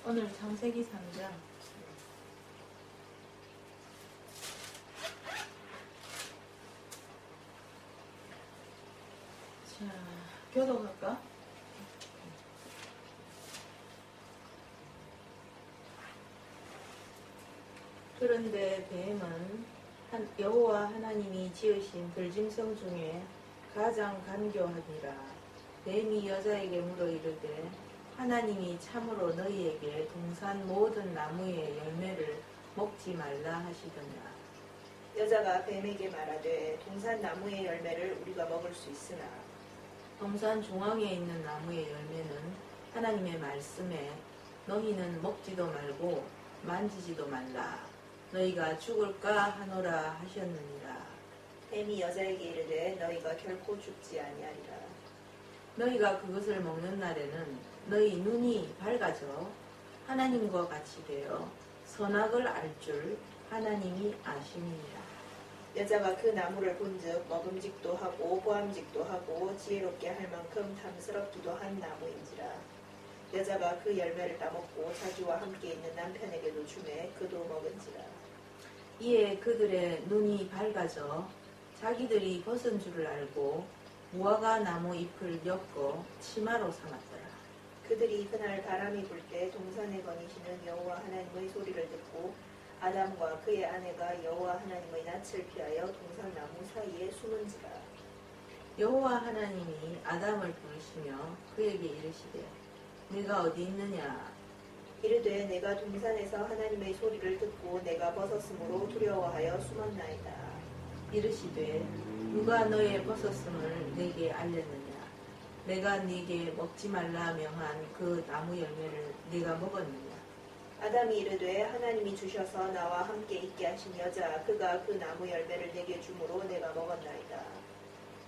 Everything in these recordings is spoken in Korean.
오늘 창세기 3장. 자, 교독할까? 그런데 뱀은 여호와 하나님이 지으신 들짐승 중에 가장 간교하니라. 뱀이 여자에게 물어 이르되 하나님이 참으로 너희에게 동산 모든 나무의 열매를 먹지 말라 하시더냐. 여자가 뱀에게 말하되 동산 나무의 열매를 우리가 먹을 수 있으나 동산 중앙에 있는 나무의 열매는 하나님의 말씀에 너희는 먹지도 말고 만지지도 말라. 너희가 죽을까 하노라 하셨느니라. 뱀이 여자에게 이르되 너희가 결코 죽지 아니하리라. 너희가 그것을 먹는 날에는 너희 눈이 밝아져 하나님과 같이 되어 선악을 알 줄 하나님이 아심이니라. 여자가 그 나무를 본즉 먹음직도 하고 보암직도 하고 지혜롭게 할 만큼 탐스럽기도 한 나무인지라. 여자가 그 열매를 따먹고 자기와 함께 있는 남편에게도 주매 그도 먹은지라. 이에 그들의 눈이 밝아져 자기들이 벗은 줄을 알고 무화과 나무 잎을 엮어 치마로 삼았더라. 그들이 그날 바람이 불 때 동산에 거니시는 여호와 하나님의 소리를 듣고 아담과 그의 아내가 여호와 하나님의 낯을 피하여 동산나무 사이에 숨은지라. 여호와 하나님이 아담을 부르시며 그에게 이르시되 네가 어디 있느냐. 이르되 내가 동산에서 하나님의 소리를 듣고 내가 벗었으므로 두려워하여 숨었나이다. 이르시되 누가 너의 벗었음을 내게 알렸느냐. 내가 네게 먹지 말라 명한 그 나무 열매를 네가 먹었느냐. 아담이 이르되 하나님이 주셔서 나와 함께 있게 하신 여자 그가 그 나무 열매를 내게 주므로 내가 먹었나이다.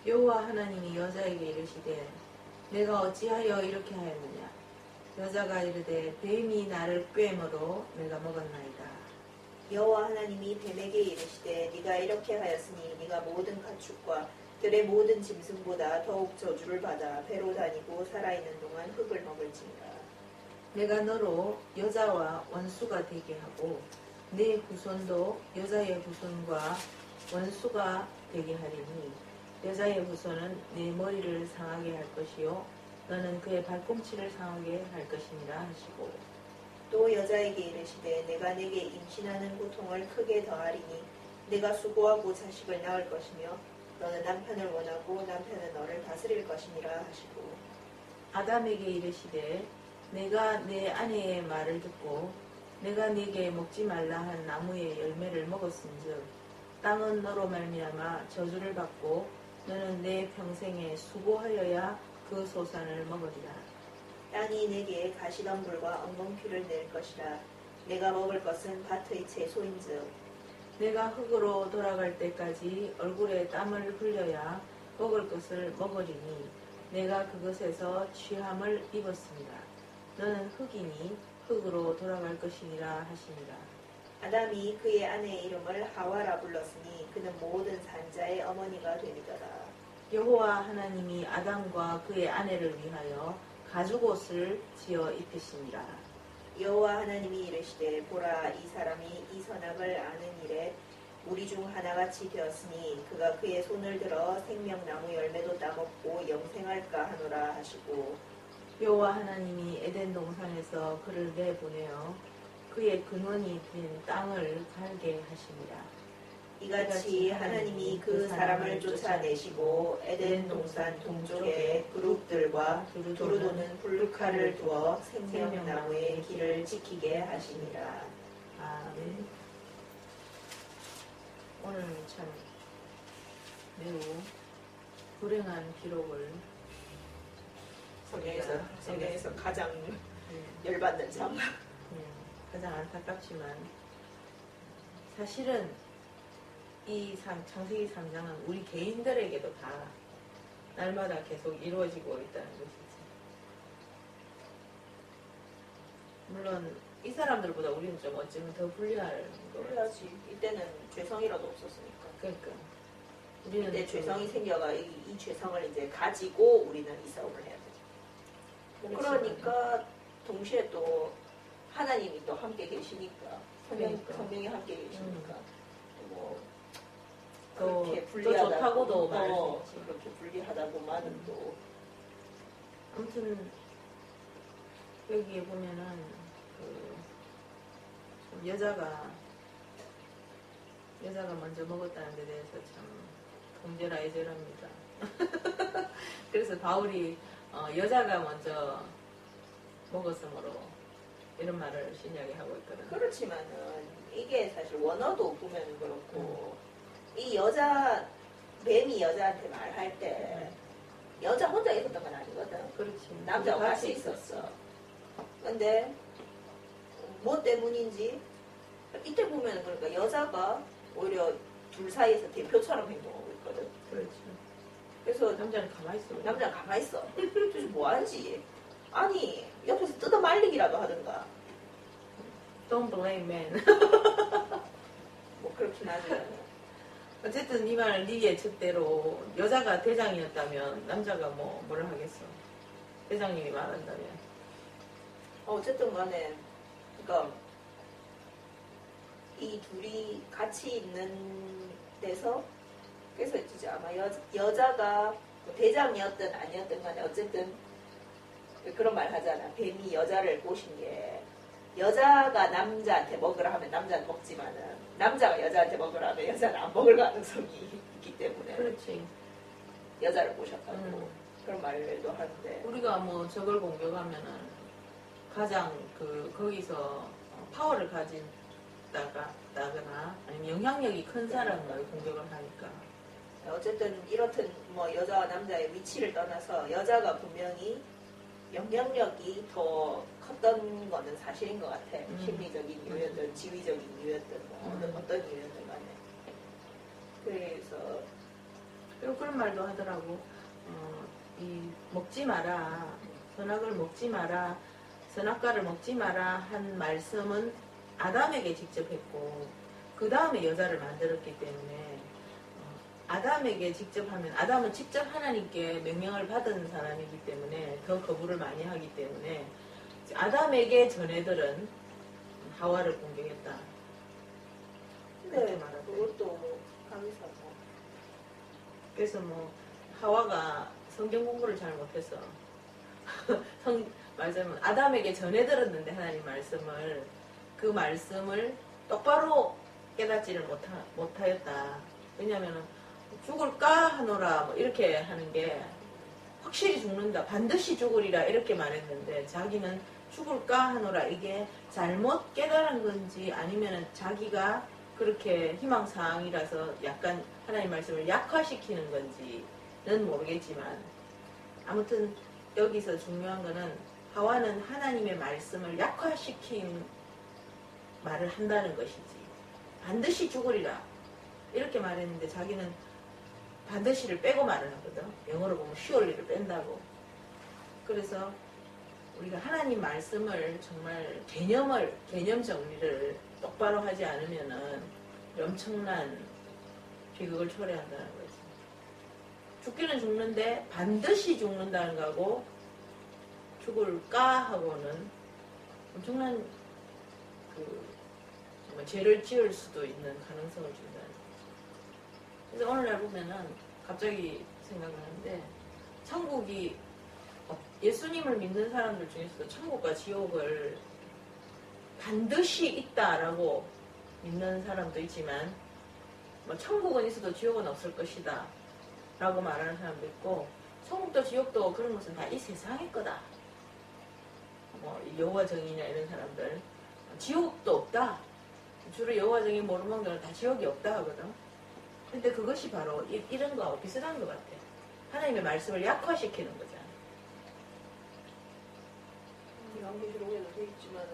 여호와 하나님이 여자에게 이르시되 내가 어찌하여 이렇게 하였느냐. 여자가 이르되 뱀이 나를 꿰므로 내가 먹었나이다. 여호와 하나님이 뱀에게 이르시되 네가 이렇게 하였으니 네가 모든 가축과 들의 모든 짐승보다 더욱 저주를 받아 배로 다니고 살아있는 동안 흙을 먹을지니라. 내가 너로 여자와 원수가 되게 하고 내 후손도 여자의 후손과 원수가 되게 하리니 여자의 후손은 내 머리를 상하게 할 것이요 너는 그의 발꿈치를 상하게 할 것이니라 하시고 또 여자에게 이르시되 내가 내게 임신하는 고통을 크게 더하리니 내가 수고하고 자식을 낳을 것이며 너는 남편을 원하고 남편은 너를 다스릴 것이니라 하시고 아담에게 이르시되 내가 내 아내의 말을 듣고 내가 네게 먹지 말라 한 나무의 열매를 먹었은즉 땅은 너로 말미암아 저주를 받고 너는 내 평생에 수고하여야 그 소산을 먹으리라. 땅이 내게 가시덤불과 엉겅퀴를 낼 것이라. 내가 먹을 것은 밭의 채소인즉 내가 흙으로 돌아갈 때까지 얼굴에 땀을 흘려야 먹을 것을 먹으리니 내가 그것에서 취함을 입었습니다. 너는 흙이니 흙으로 돌아갈 것이니라 하시니라. 아담이 그의 아내의 이름을 하와라 불렀으니 그는 모든 산자의 어머니가 되리더라. 여호와 하나님이 아담과 그의 아내를 위하여 가죽옷을 지어 입히시니라. 여호와 하나님이 이르시되 보라 이 사람이 이 선악을 아는 일에 우리 중 하나같이 되었으니 그가 그의 손을 들어 생명나무 열매도 따먹고 영생할까 하노라 하시고 여호와 하나님이 에덴 동산에서 그를 내보내어 그의 근원이 된 땅을 갈게 하시니라. 이같이 하나님이 그 사람을 쫓아내시고 에덴 동산 동쪽에 그룹들과 두루 도는 불칼을 두어 생명나무의 길을 지키게 하시니라. 아멘. 오늘 참 매우 불행한 기록을 성경에서 가장 열받는 참. 가장 안타깝지만 사실은 이 창세기 3장은 우리 개인들에게도 다 날마다 계속 이루어지고 있다는 것이지. 물론 이 사람들보다 우리는 좀 어쩌면 더 불리할 거예요. 그래야지. 이때는 죄성이라도 없었으니까. 그러니까 우리는 이때 죄성이 생겨가 이 죄성을 이제 가지고 우리는 이 싸움을 해야 되죠. 그러니까 동시에 또 하나님이 또 함께 계시니까 그러니까. 성령이 함께 계시니까 뭐 또, 그렇게 또 불리하다고 좋다고도 말할 수 있지. 그렇게 불리하다고만은 또 아무튼 여기에 보면은 그 여자가 먼저 먹었다는 데 대해서 참 동절아 애절합니다. 그래서 바울이 여자가 먼저 먹었으므로 이런 말을 신약에 하고 있거든. 그렇지만은 이게 사실 원어도 보면 그렇고 이 뱀이 여자한테 말할 때 여자 혼자 있었던 건 아니거든. 그렇지. 남자가 같이 있었어. 근데 뭐 때문인지 이때 보면 그러니까 여자가 오히려 둘 사이에서 대표처럼 행동하고 있거든. 그렇지. 그래서 남자는 가만히 있어. 남자가 가만히 있어. 도대체 뭐 하는지. 아니 옆에서 뜯어 말리기라도 하든가. Don't blame men. 뭐 그렇긴 하지만. 어쨌든 네 예측대로 여자가 대장이었다면 남자가 뭐를 하겠어. 대장님이 말한다면. 어쨌든 간에 그러니까 이 둘이 같이 있는 데서 그래서 이제 아마 여자가 뭐 대장이었든 아니었든 간에 어쨌든 그런 말 하잖아. 뱀이 여자를 꼬신 게 여자가 남자한테 먹으라 하면 남자는 먹지만은 남자가 여자한테 먹으라 하면 여자는 안 먹을 가능성이 있기 때문에 그렇지. 여자를 꼬셨다고 그런 말도 하는데 우리가 적을 공격하면은 가장 거기서 파워를 가진다거나 아니면 영향력이 큰 사람을 공격을 하니까. 어쨌든 이렇든 뭐 여자와 남자의 위치를 떠나서 여자가 분명히 영향력이 더 컸던 거는 사실인 것 같아. 심리적인 이유였든 지위적인 이유였든 어떤 이유였든 간에. 그래서 그리고 그런 말도 하더라고. 이 먹지 마라, 선악을 먹지 마라, 선악과를 먹지 마라 한 말씀은 아담에게 직접 했고 그 다음에 여자를 만들었기 때문에 아담에게 직접 하면 아담은 직접 하나님께 명령을 받은 사람이기 때문에 더 거부를 많이 하기 때문에 아담에게 전애들은 하와를 공격했다. 근데 그것도 강의사고. 그래서 하와가 성경 공부를 잘 못해서 말하자면 아담에게 전해들었는데 하나님 말씀을 그 말씀을 똑바로 깨닫지를 못하였다. 왜냐하면 죽을까 하노라 이렇게 하는 게 확실히 죽는다. 반드시 죽으리라 이렇게 말했는데 자기는 죽을까 하노라 이게 잘못 깨달은 건지 아니면 자기가 그렇게 희망사항이라서 약간 하나님 말씀을 약화시키는 건지는 모르겠지만 아무튼 여기서 중요한 거는 하와는 하나님의 말씀을 약화시킨 말을 한다는 것이지 반드시 죽으리라 이렇게 말했는데 자기는 반드시를 빼고 말을 하거든. 영어로 보면 surely를 뺀다고. 그래서 우리가 하나님 말씀을 정말 개념 정리를 똑바로 하지 않으면은 엄청난 비극을 초래한다는 거지. 죽기는 죽는데 반드시 죽는다는 거하고 죽을까 하고는 엄청난 정말 죄를 지을 수도 있는 가능성을 준다는 거지. 그래서 오늘날 보면은 갑자기 생각나는데 천국이 예수님을 믿는 사람들 중에서도 천국과 지옥을 반드시 있다라고 믿는 사람도 있지만 천국은 있어도 지옥은 없을 것이다 라고 말하는 사람도 있고 천국도 지옥도 그런 것은 다 이 세상의 거다. 여호와 정의냐 이런 사람들 지옥도 없다. 주로 여호와 정의 모르는 분들은 다 지옥이 없다 하거든. 근데 그것이 바로 이런 거하고 비슷한 것 같아. 하나님의 말씀을 약화시키는 거잖아. 요한계시록에도 되어 있지만은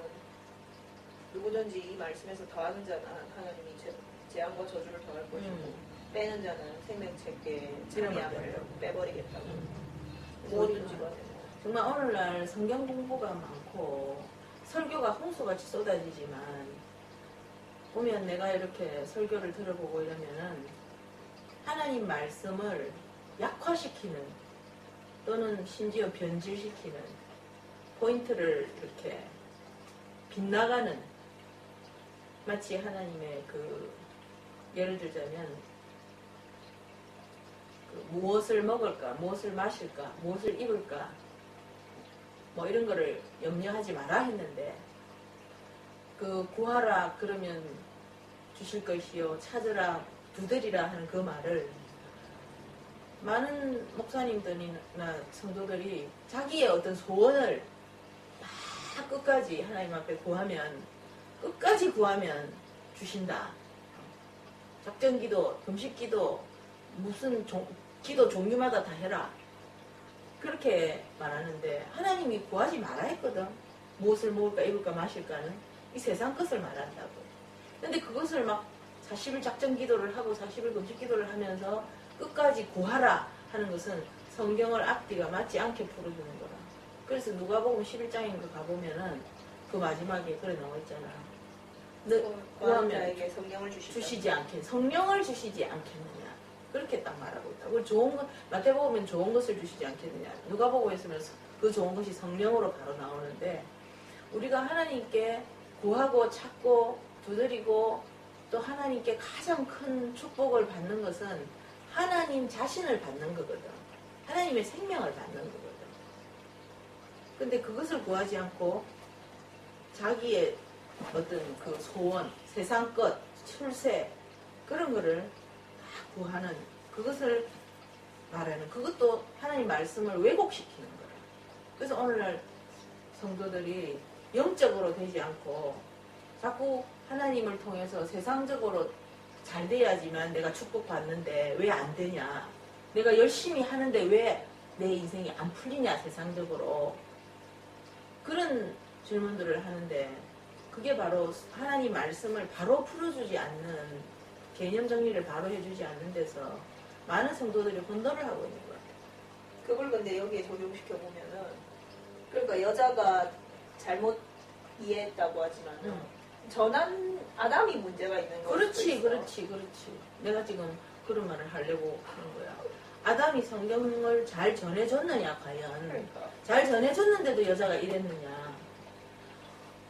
누구든지 이 말씀에서 더하는 자는 하나님이 재앙과 저주를 더할 것이고 빼는 자는 생명책에 참여함을 빼버리겠다고. 뭐든지 간에 정말 오늘날 성경 공부가 많고 설교가 홍수같이 쏟아지지만 보면 내가 이렇게 설교를 들어보고 이러면은 하나님 말씀을 약화시키는 또는 심지어 변질시키는 포인트를 이렇게 빗나가는, 마치 하나님의 예를 들자면 무엇을 먹을까, 무엇을 마실까, 무엇을 입을까, 뭐 이런 거를 염려하지 마라 했는데, 구하라 그러면 주실 것이요, 찾으라 두드리라 하는 그 말을 많은 목사님들이나 성도들이 자기의 어떤 소원을 다 끝까지 하나님 앞에 끝까지 구하면 주신다. 작전기도, 금식기도, 무슨 기도 종류마다 다 해라. 그렇게 말하는데 하나님이 구하지 말아 했거든. 무엇을 먹을까, 입을까, 마실까는 이 세상 것을 말한다고. 근데 그것을 막 40일 작전기도를 하고 40일 금식기도를 하면서 끝까지 구하라 하는 것은 성경을 앞뒤가 맞지 않게 풀어주는 거라. 그래서 누가복음 11장인 거 가보면은 그 마지막에 그래 나와 있잖아. 구하면 자에게 성령을 주시지 않겠, 성령을 주시지 않겠느냐. 그렇게 딱 말하고 있다. 그걸 좋은 것, 마태복음은 좋은 것을 주시지 않겠느냐. 누가복음에서는 그 좋은 것이 성령으로 바로 나오는데, 우리가 하나님께 구하고 찾고 두드리고 또 하나님께 가장 큰 축복을 받는 것은 하나님 자신을 받는 거거든. 하나님의 생명을 받는 거거든. 근데 그것을 구하지 않고 자기의 어떤 그 소원, 세상 것, 출세, 그런 거를 다 구하는, 그것을 말하는, 그것도 하나님 말씀을 왜곡시키는 거예요. 그래서 오늘날 성도들이 영적으로 되지 않고 자꾸 하나님을 통해서 세상적으로 잘 돼야지만 내가 축복받는데 왜 안 되냐, 내가 열심히 하는데 왜 내 인생이 안 풀리냐, 세상적으로. 그런 질문들을 하는데, 그게 바로 하나님 말씀을 바로 풀어주지 않는, 개념 정리를 바로 해주지 않는 데서 많은 성도들이 혼돈을 하고 있는 것 같아요. 그걸 근데 여기에 적용시켜 보면은, 그러니까 여자가 잘못 이해했다고 하지만 전한 아담이 문제가 있는 거죠. 그렇지. 내가 지금 그런 말을 하려고 하는 거야. 아담이 성경을 잘 전해줬느냐, 과연. 그러니까. 잘 전해줬는데도 여자가 이랬느냐.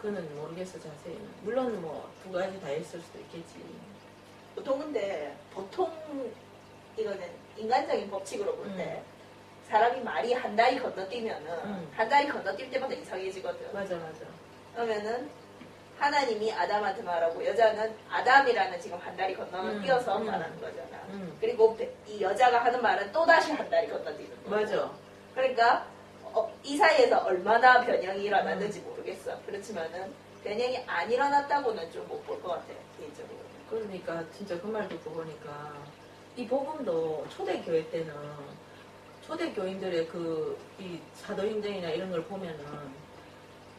그는 모르겠어, 자세히는. 물론 뭐 두 가지 다 있을 수도 있겠지. 보통 이거는 인간적인 법칙으로 볼 때 사람이 말이 한 다리 건너뛰면은 한 다리 건너뛸 때마다 이상해지거든. 맞아. 그러면은 하나님이 아담한테 말하고 여자는 아담이라는 지금 한 다리 건너뛰어서 말하는 거잖아. 그리고 이 여자가 하는 말은 또다시 한 다리 건너뛰는 거야. 맞아. 그러니까 이 사이에서 얼마나 변형이 일어났는지 모르겠어. 그렇지만은 변형이 안 일어났다고는 좀 못 볼 것 같아, 개인적으로. 그러니까 진짜 그 말 듣고 보니까 이 복음도 초대교회 때는 초대교인들의 이 사도행전이나 이런 걸 보면은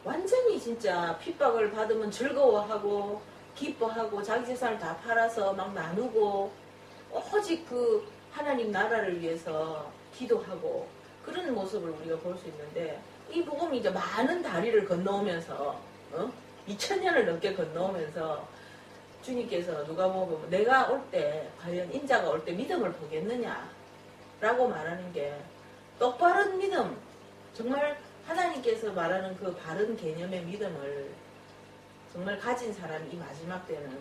완전히 진짜 핍박을 받으면 즐거워하고 기뻐하고 자기 재산을 다 팔아서 막 나누고 오직 그 하나님 나라를 위해서 기도하고 그런 모습을 우리가 볼 수 있는데, 이 복음이 이제 많은 다리를 건너오면서 2000년을 넘게 건너오면서 주님께서 누가 보면 내가 올 때 과연 인자가 올 때 믿음을 보겠느냐 라고 말하는 게, 똑바른 믿음, 정말 하나님께서 말하는 그 바른 개념의 믿음을 정말 가진 사람이 이 마지막 때는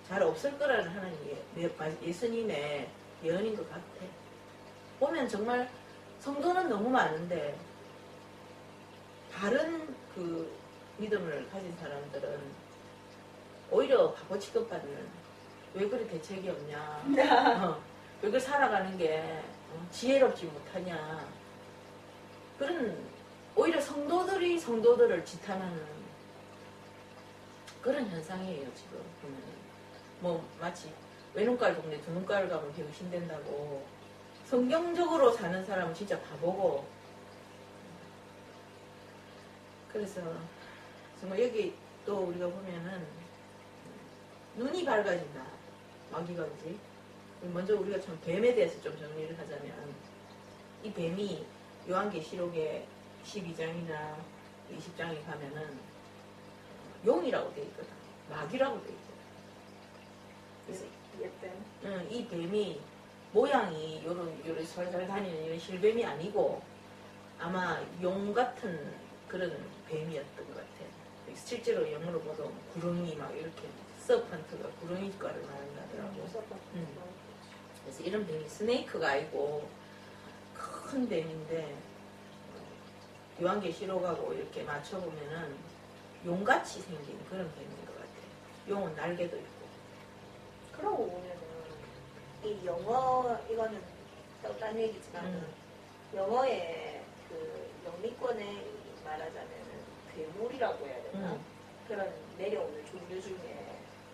잘 없을 거라는 예수님의 예언인 것 같아. 보면 정말 성도는 너무 많은데 바른 그 믿음을 가진 사람들은 오히려 바보 취급받는, 왜 그리 대책이 없냐, 왜 그리 살아가는 게 지혜롭지 못하냐, 그런, 오히려 성도들이 성도들을 지탄하는 그런 현상이에요. 지금 보면 뭐 마치 외눈깔 동네 두 눈깔 가면 병신된다고, 성경적으로 사는 사람은 진짜 바보고. 그래서 정말 여기 또 우리가 보면은 눈이 밝아진다, 마귀가지. 먼저 우리가 참 뱀에 대해서 좀 정리를 하자면, 이 뱀이 요한계시록의 12장이나 20장에 가면은 용이라고 돼 있거든, 마귀라고 돼 있거든. 그래서 이 뱀이 모양이 요런 살살 다니는 이런 실뱀이 아니고 아마 용 같은 그런 뱀이었던 것 같아. 실제로 영어로 봐도 구렁이 막 이렇게 서펀트가 구렁이과를 말한다더라고. 그래서 이런 뱀이 스네이크가 아니고 큰 뱀인데 요한계시록하고 이렇게 맞춰보면은 용같이 생긴 그런 뱀인 것 같아요. 용은 날개도 있고. 그러고 보면은 이 영어 이거는 또 딴 얘기지만 영어의 그 영미권에 말하자면은 괴물이라고 해야 되나 그런 내려오는 종류 중에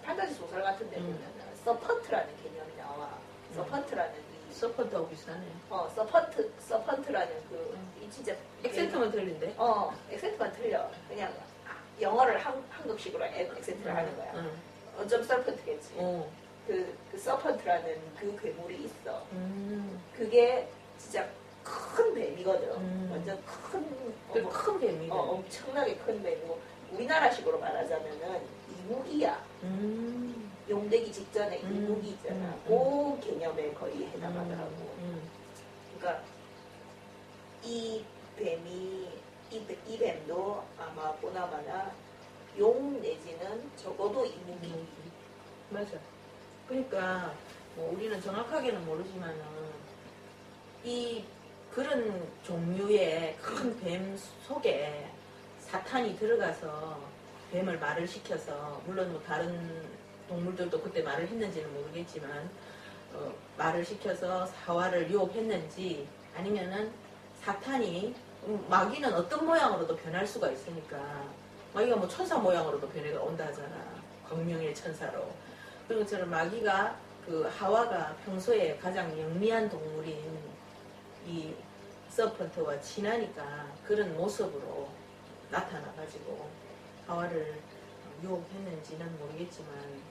판타지 소설 같은 데 보면은 서펀트라는 개념이 나와. 서펀트라는 이 서펀트하고 비슷하네. 서펀트라는 그 이 진짜 액센트만 틀린데? 액센트만 틀려. 그냥 영어를 한국식으로 액센트를 하는 거야. 어쩜 서펀트겠지. 그 서펀트라는 그 괴물이 있어. 그게 진짜 큰 뱀이거든. 완전 큰 뱀이네. 엄청나게 큰 뱀이고 우리나라식으로 말하자면은 이무기야. 용되기 직전에 이무기 있잖아. 그 개념에 거의 해당하더라고. 그러니까 이 뱀이 이 뱀도 아마 보나마나 용 내지는 적어도 이무기. 맞아. 그러니까 뭐 우리는 정확하게는 모르지만은 이 그런 종류의 큰 뱀 속에 사탄이 들어가서 뱀을 말을 시켜서 물론 뭐 다른 동물들도 그때 말을 했는지는 모르겠지만 말을 시켜서 하와를 유혹했는지 아니면은 사탄이 마귀는 어떤 모양으로도 변할 수가 있으니까 마귀가 뭐 천사 모양으로도 변해가 온다 하잖아. 광명의 천사로. 그리고 저는 마귀가 그 하와가 평소에 가장 영리한 동물인 이 서펀트와 친하니까 그런 모습으로 나타나가지고 하와를 유혹했는지는 모르겠지만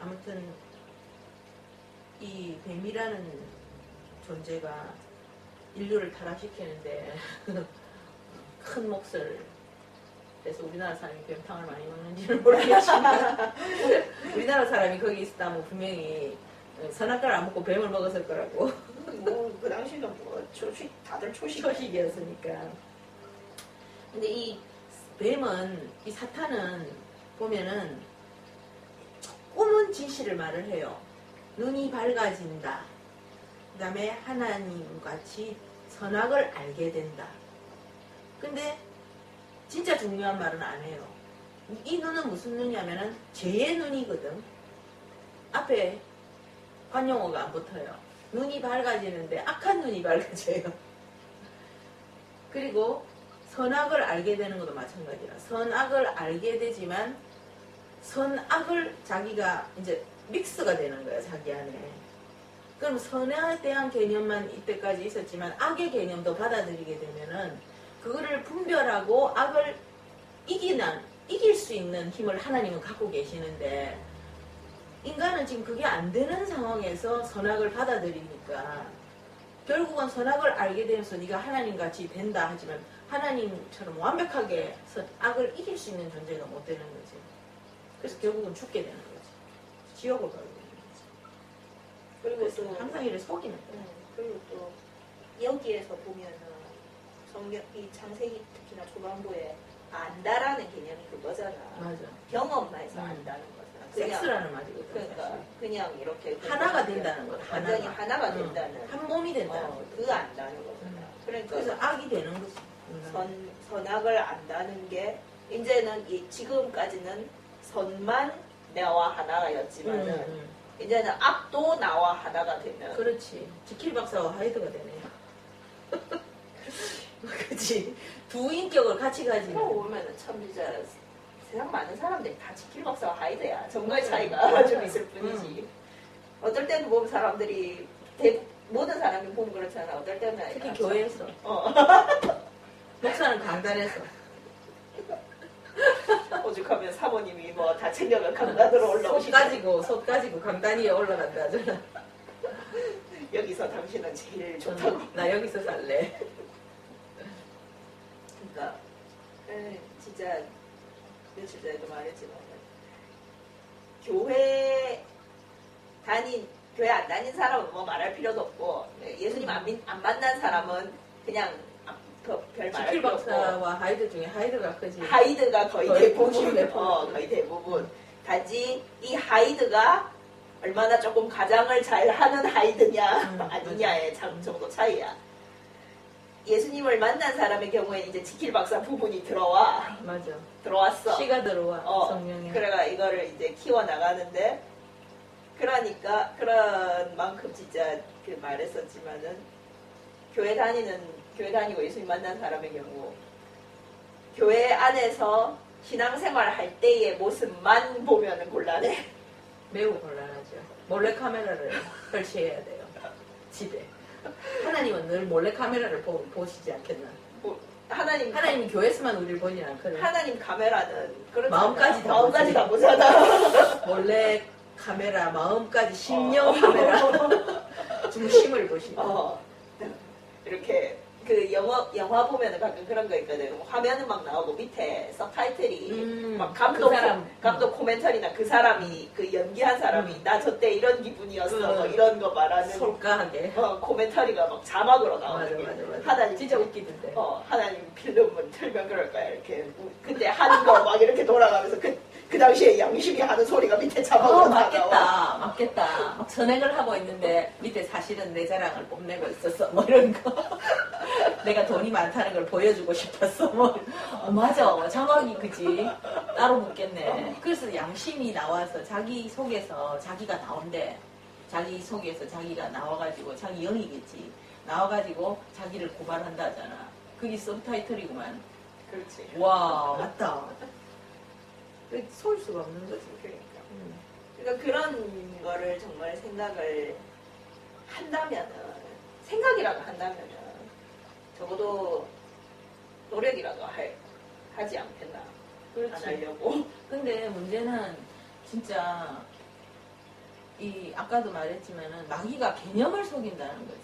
아무튼 이 뱀이라는 존재가 인류를 타락시키는데 큰 몫을 그래서 우리나라 사람이 뱀탕을 많이 먹는지는 모르겠지만 우리나라 사람이 거기 있었다면 분명히 선악과를 안 먹고 뱀을 먹었을 거라고. 뭐 그 당시는 뭐 다들 초식이었으니까. 근데 이 뱀은 이 사탄은 보면은 조금은 진실을 말을 해요. 눈이 밝아진다. 그 다음에 하나님같이 선악을 알게 된다. 근데 진짜 중요한 말은 안 해요. 이 눈은 무슨 눈이냐면은 죄의 눈이거든. 앞에 관용어가 안 붙어요. 눈이 밝아지는데 악한 눈이 밝아져요. 그리고 선악을 알게 되는 것도 마찬가지라. 선악을 알게 되지만 선악을 자기가 이제 믹스가 되는 거야, 자기 안에. 그럼 선에 대한 개념만 이때까지 있었지만 악의 개념도 받아들이게 되면은 그거를 분별하고 악을 이길 수 있는 힘을 하나님은 갖고 계시는데 인간은 지금 그게 안 되는 상황에서 선악을 받아들이니까 결국은 선악을 알게 되면서 네가 하나님같이 된다 하지만 하나님처럼 완벽하게 악을 이길 수 있는 존재가 못 되는 거지. 그래서 결국은 죽게 되는 거지. 지옥을 가게 되는 거지. 그리고 또 항상 이를 속이는 거야. 그리고 또 여기에서 보면은 성경 이 창세기 특히나 초반부에 안다라는 개념이 그거잖아. 맞아. 경험에서 안다는 거잖아. 섹스라는 말이거든. 그러니까 사실. 그냥 이렇게 하나가 된다는 거야. 완전히 하나가 된다는. 한 몸이 된다는 거야. 그 안다는 거잖아. 그러니까 그래서 악이 되는 거지. 선악을 안다는 게 이제는 지금까지는 선만 나와 하나였지만은 이제는 악도 나와 하나가 되면. 그렇지. 지킬 박사와 하이드가 되네. 그렇지. 두 인격을 같이 가지는. 그러고 보면은 참 진짜 세상 많은 사람들이 다 지킬 박사와 하이드야. 정도의 차이가 좀 있을 뿐이지. 어떨 때는 보면 사람들이 모든 사람이 보면 그렇잖아. 어떨 때는 특히 교회에서. 목사는 강단에서. 오죽하면 사모님이 뭐 다 챙겨가 강단으로 올라오시고 솥 가지고 강단 위에 올라간다 하잖아. 여기서 당신은 제일 좋다고. 나 여기서 살래. 그러니까 진짜 며칠 전에도 말했지만 교회 안 다닌 사람은 뭐 말할 필요도 없고 예수님 안 만난 사람은 그냥 더별 말할 지킬 필요 없고 박사와 하이드 중에 하이드가 크지. 하이드가 거의 거의 대부분 90%. 거의 대부분 단지 이 하이드가 얼마나 조금 가장을 잘 하는 하이드냐 아니냐의 정도 차이야. 예수님을 만난 사람의 경우에는 이제 지킬 박사 부분이 맞아. 들어왔어. 씨가 들어와 성령에. 그래가 이거를 이제 키워 나가는데 그러니까 그런 만큼 진짜 그 말했었지만은 교회 다니고 예수님 만난 사람의 경우 교회 안에서 신앙생활 할 때의 모습만 보면은 곤란해. 매우 곤란하죠. 몰래 카메라를 설치해야 돼요. 집에. 하나님은 늘 몰래 카메라를 보시지 않겠나? 하나님이 교회에서만 우리를 보진 않거든. 하나님 카메라는 그렇잖아. 마음까지 다 보잖아. 몰래 카메라, 마음까지 심령 카메라 중심을 보시고. 이렇게 그 영화 보면은 가끔 그런 거 있거든. 화면은 막 나오고 밑에 서타이틀이 막 감독 코멘터리나 그 사람이 그 연기한 사람이 나 저 때 이런 기분이었어 뭐 이런 거 말하는 솔까하게 코멘터리가 막 자막으로 나오는 맞아. 하나님 진짜 웃기던데. 하나님 필름은 틀면 그럴 거야 이렇게 그때 하는 거 막 이렇게 돌아가면서 그 당시에 양심이 하는 소리가 밑에 자막으로 나와. 맞겠다. 막 선행을 하고 있는데 밑에 사실은 내 자랑을 뽐내고 있었어. 뭐 이런 거. 내가 돈이 많다는 걸 보여주고 싶었어. 뭐. 맞아. 자막이 그지. 따로 묻겠네. 그래서 양심이 나와서 자기 속에서 자기가 나온대. 자기 속에서 자기가 나와가지고 자기 영이겠지. 나와가지고 자기를 고발한다 하잖아. 그게 서브타이틀이구만. 그렇지. 와 맞다. 쏠 수가 없는 거지. 그러니까 그런 거를 정말 생각을 한다면은 생각이라도 한다면은 적어도 노력이라도 하지 않겠나. 그렇지. 안 하려고. 근데 문제는 진짜 아까도 말했지만은 마귀가 개념을 속인다는 거지.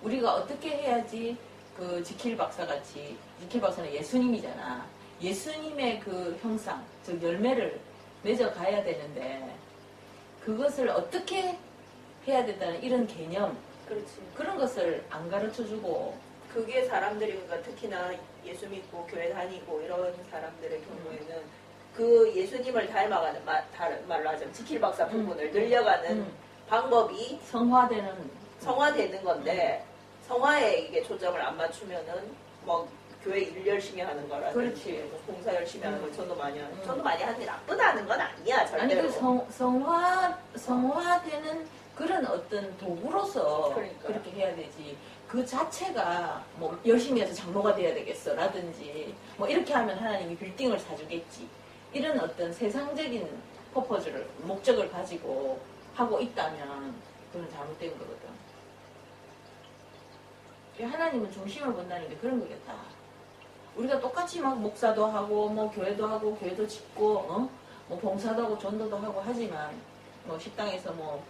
우리가 어떻게 해야지 그 지킬 박사 같이 지킬 박사는 예수님이잖아. 예수님의 그 형상, 즉 열매를 맺어가야 되는데 그것을 어떻게 해야 된다는 이런 개념, 그렇지. 그런 것을 안 가르쳐주고 그게 사람들이 그러니까 특히나 예수 믿고 교회 다니고 이런 사람들의 경우에는 그 예수님을 닮아가는 다른 말로 하자면 지킬 박사 부분을 늘려가는 방법이 성화되는 건데 성화에 이게 초점을 안 맞추면은 뭐 교회 일 열심히 하는 거라든지 그렇지. 뭐 봉사 열심히 하는 걸 전도 많이 하는 게 나쁘다는 건 아니야 절대로. 아니 그 성화되는 그런 어떤 도구로서 그러니까. 그렇게 해야 되지. 그 자체가 뭐 열심히 해서 장로가 돼야 되겠어 라든지 뭐 이렇게 하면 하나님이 빌딩을 사주겠지. 이런 어떤 세상적인 퍼포즈를 목적을 가지고 하고 있다면 그건 잘못된 거거든. 하나님은 중심을 본다는 게 그런 거겠다. 우리가 똑같이 막 목사도 하고 뭐 교회도 하고 교회도 짓고 뭐 봉사도 하고 전도도 하고 하지만 뭐 식당에서 뭐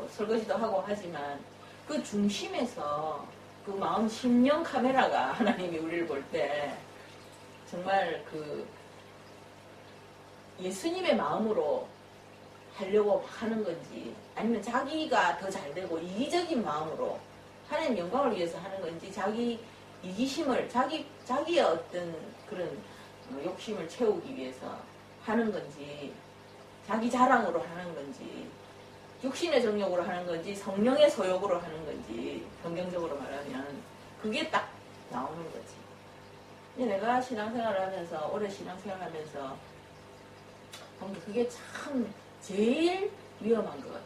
설거지도 하고 하지만 그 중심에서 그 마음 심령 카메라가 하나님이 우리를 볼 때 정말 그 예수님의 마음으로 하려고 하는 건지 아니면 자기가 더 잘되고 이기적인 마음으로 하나님 영광을 위해서 하는 건지 자기 이기심을 자기의 어떤 그런 욕심을 채우기 위해서 하는 건지 자기 자랑으로 하는 건지 육신의 정욕으로 하는 건지 성령의 소욕으로 하는 건지 성경적으로 말하면 그게 딱 나오는 거지. 근데 내가 신앙생활을 하면서 오래 신앙생활을 하면서 본 게 그게 참 제일 위험한 것 같아.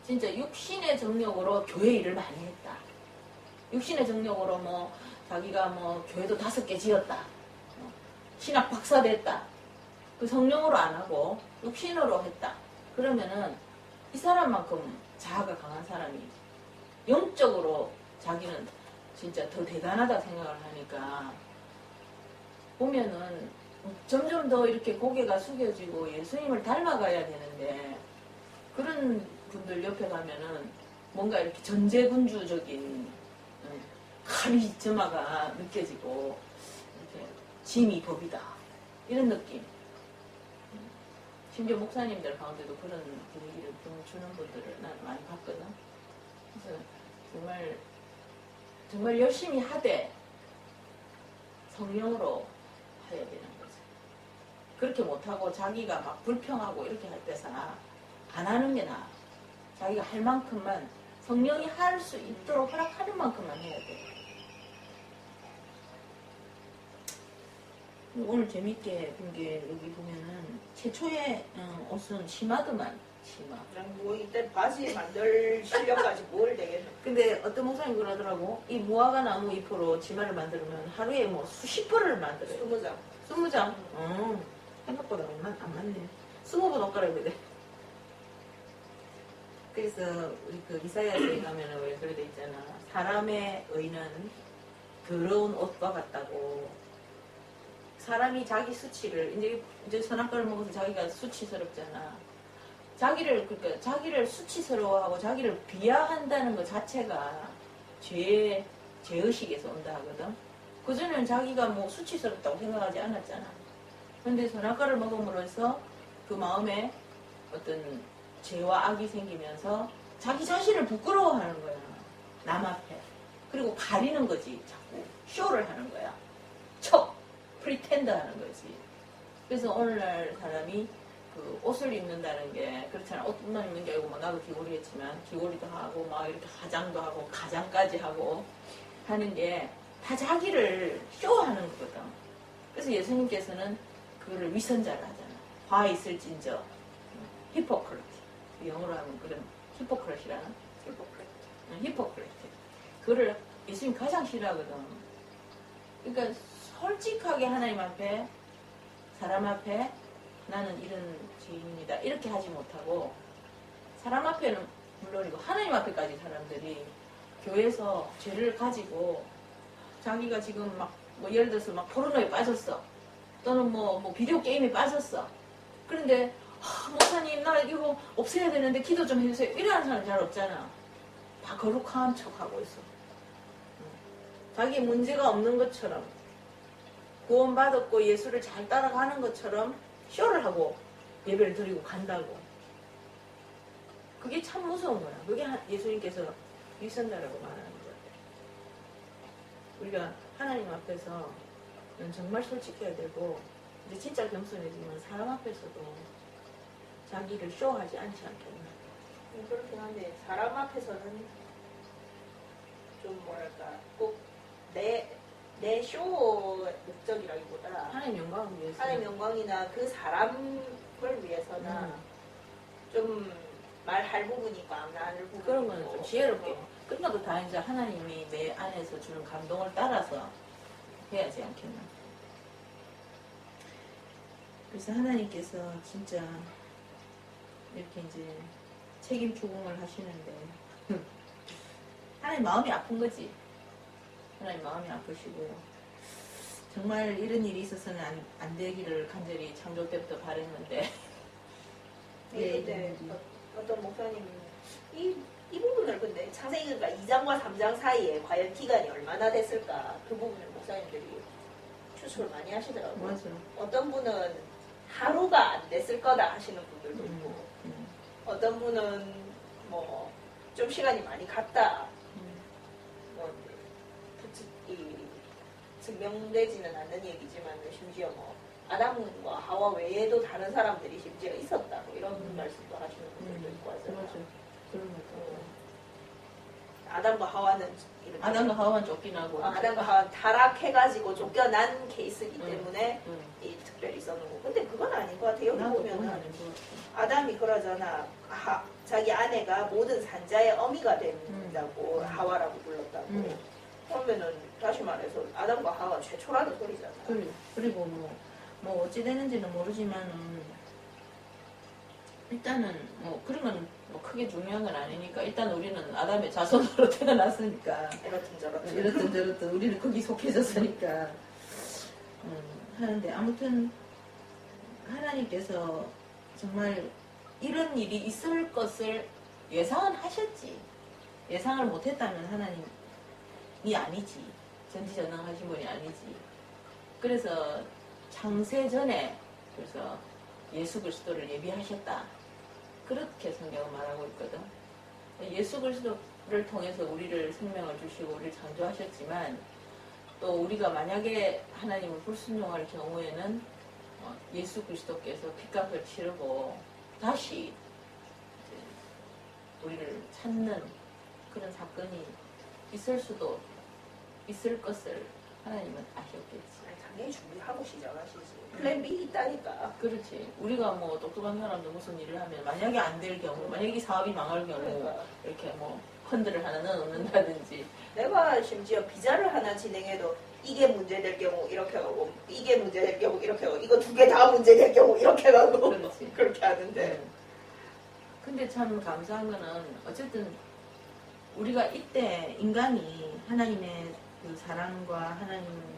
진짜 육신의 정욕으로 교회 일을 많이 했다. 육신의 정욕으로 뭐 자기가 뭐 교회도 5개 지었다. 신학 박사 됐다. 그 성령으로 안 하고 육신으로 했다. 그러면은 이 사람만큼 자아가 강한 사람이 영적으로 자기는 진짜 더 대단하다 생각을 하니까 보면은 점점 더 이렇게 고개가 숙여지고 예수님을 닮아가야 되는데 그런 분들 옆에 가면은 뭔가 이렇게 전제군주적인 카리스마가 느껴지고 이렇게 짐이 법이다 이런 느낌. 심지어 목사님들 가운데도 그런 분위기를 좀 주는 분들을 난 많이 봤거든. 그래서 정말 열심히 하되 성령으로 해야 되는 거죠. 그렇게 못하고 자기가 막 불평하고 이렇게 할 때서나 안 하는 게 나아. 자기가 할 만큼만 성령이 할 수 있도록 허락하는 만큼만 해야 돼. 오늘 재밌게 본 게 여기 보면은 최초의 옷은 치마더만 치마. 그냥 뭐 이때 바지 만들 실력까지 뭘 되겠노. 근데 어떤 목사님 그러더라고. 이 무화과 나무 잎으로 치마를 만들면 하루에 뭐 수십 벌을 만들어요. 20장. 20장? 생각보다 안 많네. 20번 옷 갈아입어야 돼. 그래서 우리 그 이사야서에 가면은 왜 그래 돼 있잖아. 사람의 의는 더러운 옷과 같다고. 사람이 자기 수치를 이제 선악과를 먹어서 자기가 수치스럽잖아. 그러니까 자기를 수치스러워하고 자기를 비하한다는 것 자체가 죄의식에서 온다 하거든. 그전에는 자기가 뭐 수치스럽다고 생각하지 않았잖아. 그런데 선악과를 먹음으로써 그 마음에 어떤 죄와 악이 생기면서 자기 자신을 부끄러워하는 거야. 남 앞에. 그리고 가리는 거지. 자꾸 쇼를 하는 거야. 프리텐더 하는 거지. 그래서 오늘날 사람이 그 옷을 입는다는 게 그렇잖아. 옷만 입는 게 아니고 뭐 나도 귀걸이 했지만 귀걸이도 하고 막 이렇게 화장도 하고 가장까지 하고 하는 게 다 자기를 쇼하는 거거든. 그래서 예수님께서는 그거를 위선자를 하잖아. 화 있을진저 히포크레트. 영어로 하면 그런 히포크레트라는 히포크레트. 그거를 예수님 가장 싫어하거든. 그러니까 솔직하게 하나님 앞에 사람 앞에 나는 이런 죄인입니다. 이렇게 하지 못하고 사람 앞에는 물론이고 하나님 앞에까지 사람들이 교회에서 죄를 가지고 자기가 지금 막 뭐 예를 들어서 막 포르노에 빠졌어. 또는 뭐 비디오 게임에 빠졌어. 그런데 목사님 나 이거 없애야 되는데 기도 좀 해주세요. 이러는 사람 잘 없잖아. 다 거룩한 척하고 있어. 자기 문제가 없는 것처럼 구원받았고 예수를 잘 따라가는 것처럼 쇼를 하고 예배를 드리고 간다고. 그게 참 무서운 거야. 그게 예수님께서 위선자라고 말하는 거야. 우리가 하나님 앞에서 정말 솔직해야 되고 이제 진짜 겸손해지면 사람 앞에서도 자기를 쇼하지 않지 않겠나. 그렇긴 한데 사람 앞에서는 좀 뭐랄까 꼭 내 쇼 목적이라기보다 하나님 영광을 위해서. 하나님 영광이나 그 사람을 위해서나 좀 말할 부분이 있고 안 할 부분이 있고 그런 거는 좀 지혜롭게. 끝나도 다 이제 하나님이 내 안에서 주는 감동을 따라서 해야지 않겠나. 그래서 하나님께서 진짜 이렇게 이제 책임 추궁을 하시는데 하나님 마음이 아픈 거지. 하나님 마음이 아프시고 정말 이런 일이 있어서는 안 되기를 간절히 창조 때부터 바랬는데 근데 어떤 목사님 이 부분을 근데 창세기 그러니까 2장과 3장 사이에 과연 기간이 얼마나 됐을까 그 부분을 목사님들이 추측을 많이 하시더라고요. 맞아. 어떤 분은 하루가 안 됐을 거다 하시는 분들도 있고 어떤 분은 뭐 좀 시간이 많이 갔다 뭐 증명되지는 않는 얘기지만 심지어 뭐 아담과 하와 외에도 다른 사람들이 심지어 있었다고 이런 말씀도 하시는 분들도 있고 하잖아요. 맞아. 그런 거. 아담과 하와는 이렇게 아담과 하와만 쫓기나고. 아담과 하와 타락해가지고 쫓겨난 케이스이기 때문에 이 특별히 써놓은 거. 근데 그건 아닌 것 같아요. 여기 나도 그건 보면은 아닌 것 같아. 아담이 그러잖아. 자기 아내가 모든 산자의 어미가 된다고 하와라고 불렀다고. 그러면은 다시 말해서 아담과 하와 최초라는 소리잖아. 그리고 뭐 어찌 되는지는 모르지만은 일단은 뭐 그런 건 뭐 크게 중요한 건 아니니까 일단 우리는 아담의 자손으로 태어났으니까 이렇든 저렇든 우리는 거기 속해졌으니까 하는데 아무튼 하나님께서 정말 이런 일이 있을 것을 예상은 하셨지. 예상을 못했다면 하나님이 아니지. 전지전능하신 분이 아니지. 그래서 창세 전에 그래서 예수 그리스도를 예비하셨다. 그렇게 성경은 말하고 있거든. 예수 그리스도를 통해서 우리를 생명을 주시고 우리를 창조하셨지만 또 우리가 만약에 하나님을 불순종할 경우에는 예수 그리스도께서 핏값을 치르고 다시 이제 우리를 찾는 그런 사건이 있을 수도 있을 것을 하나님은 아셨겠지. 당연히 준비하고 시작하시지. 플랜 B 있다니까. 그렇지. 우리가 뭐 똑똑한 사람도 무슨 일을 하면 만약에 안 될 경우, 만약에 이 사업이 망할 경우 그러니까. 이렇게 뭐 펀드를 하나 넣는다든지. 내가 심지어 비자를 하나 진행해도 이게 문제될 경우 이렇게 가고 이게 문제될 경우 이렇게 가고 이거 두 개 다 문제될 경우 이렇게 가고 그렇지. 그렇게 하는데 근데 참 감사한 거는 어쨌든 우리가 이때 인간이 하나님의 그 사랑과 하나님이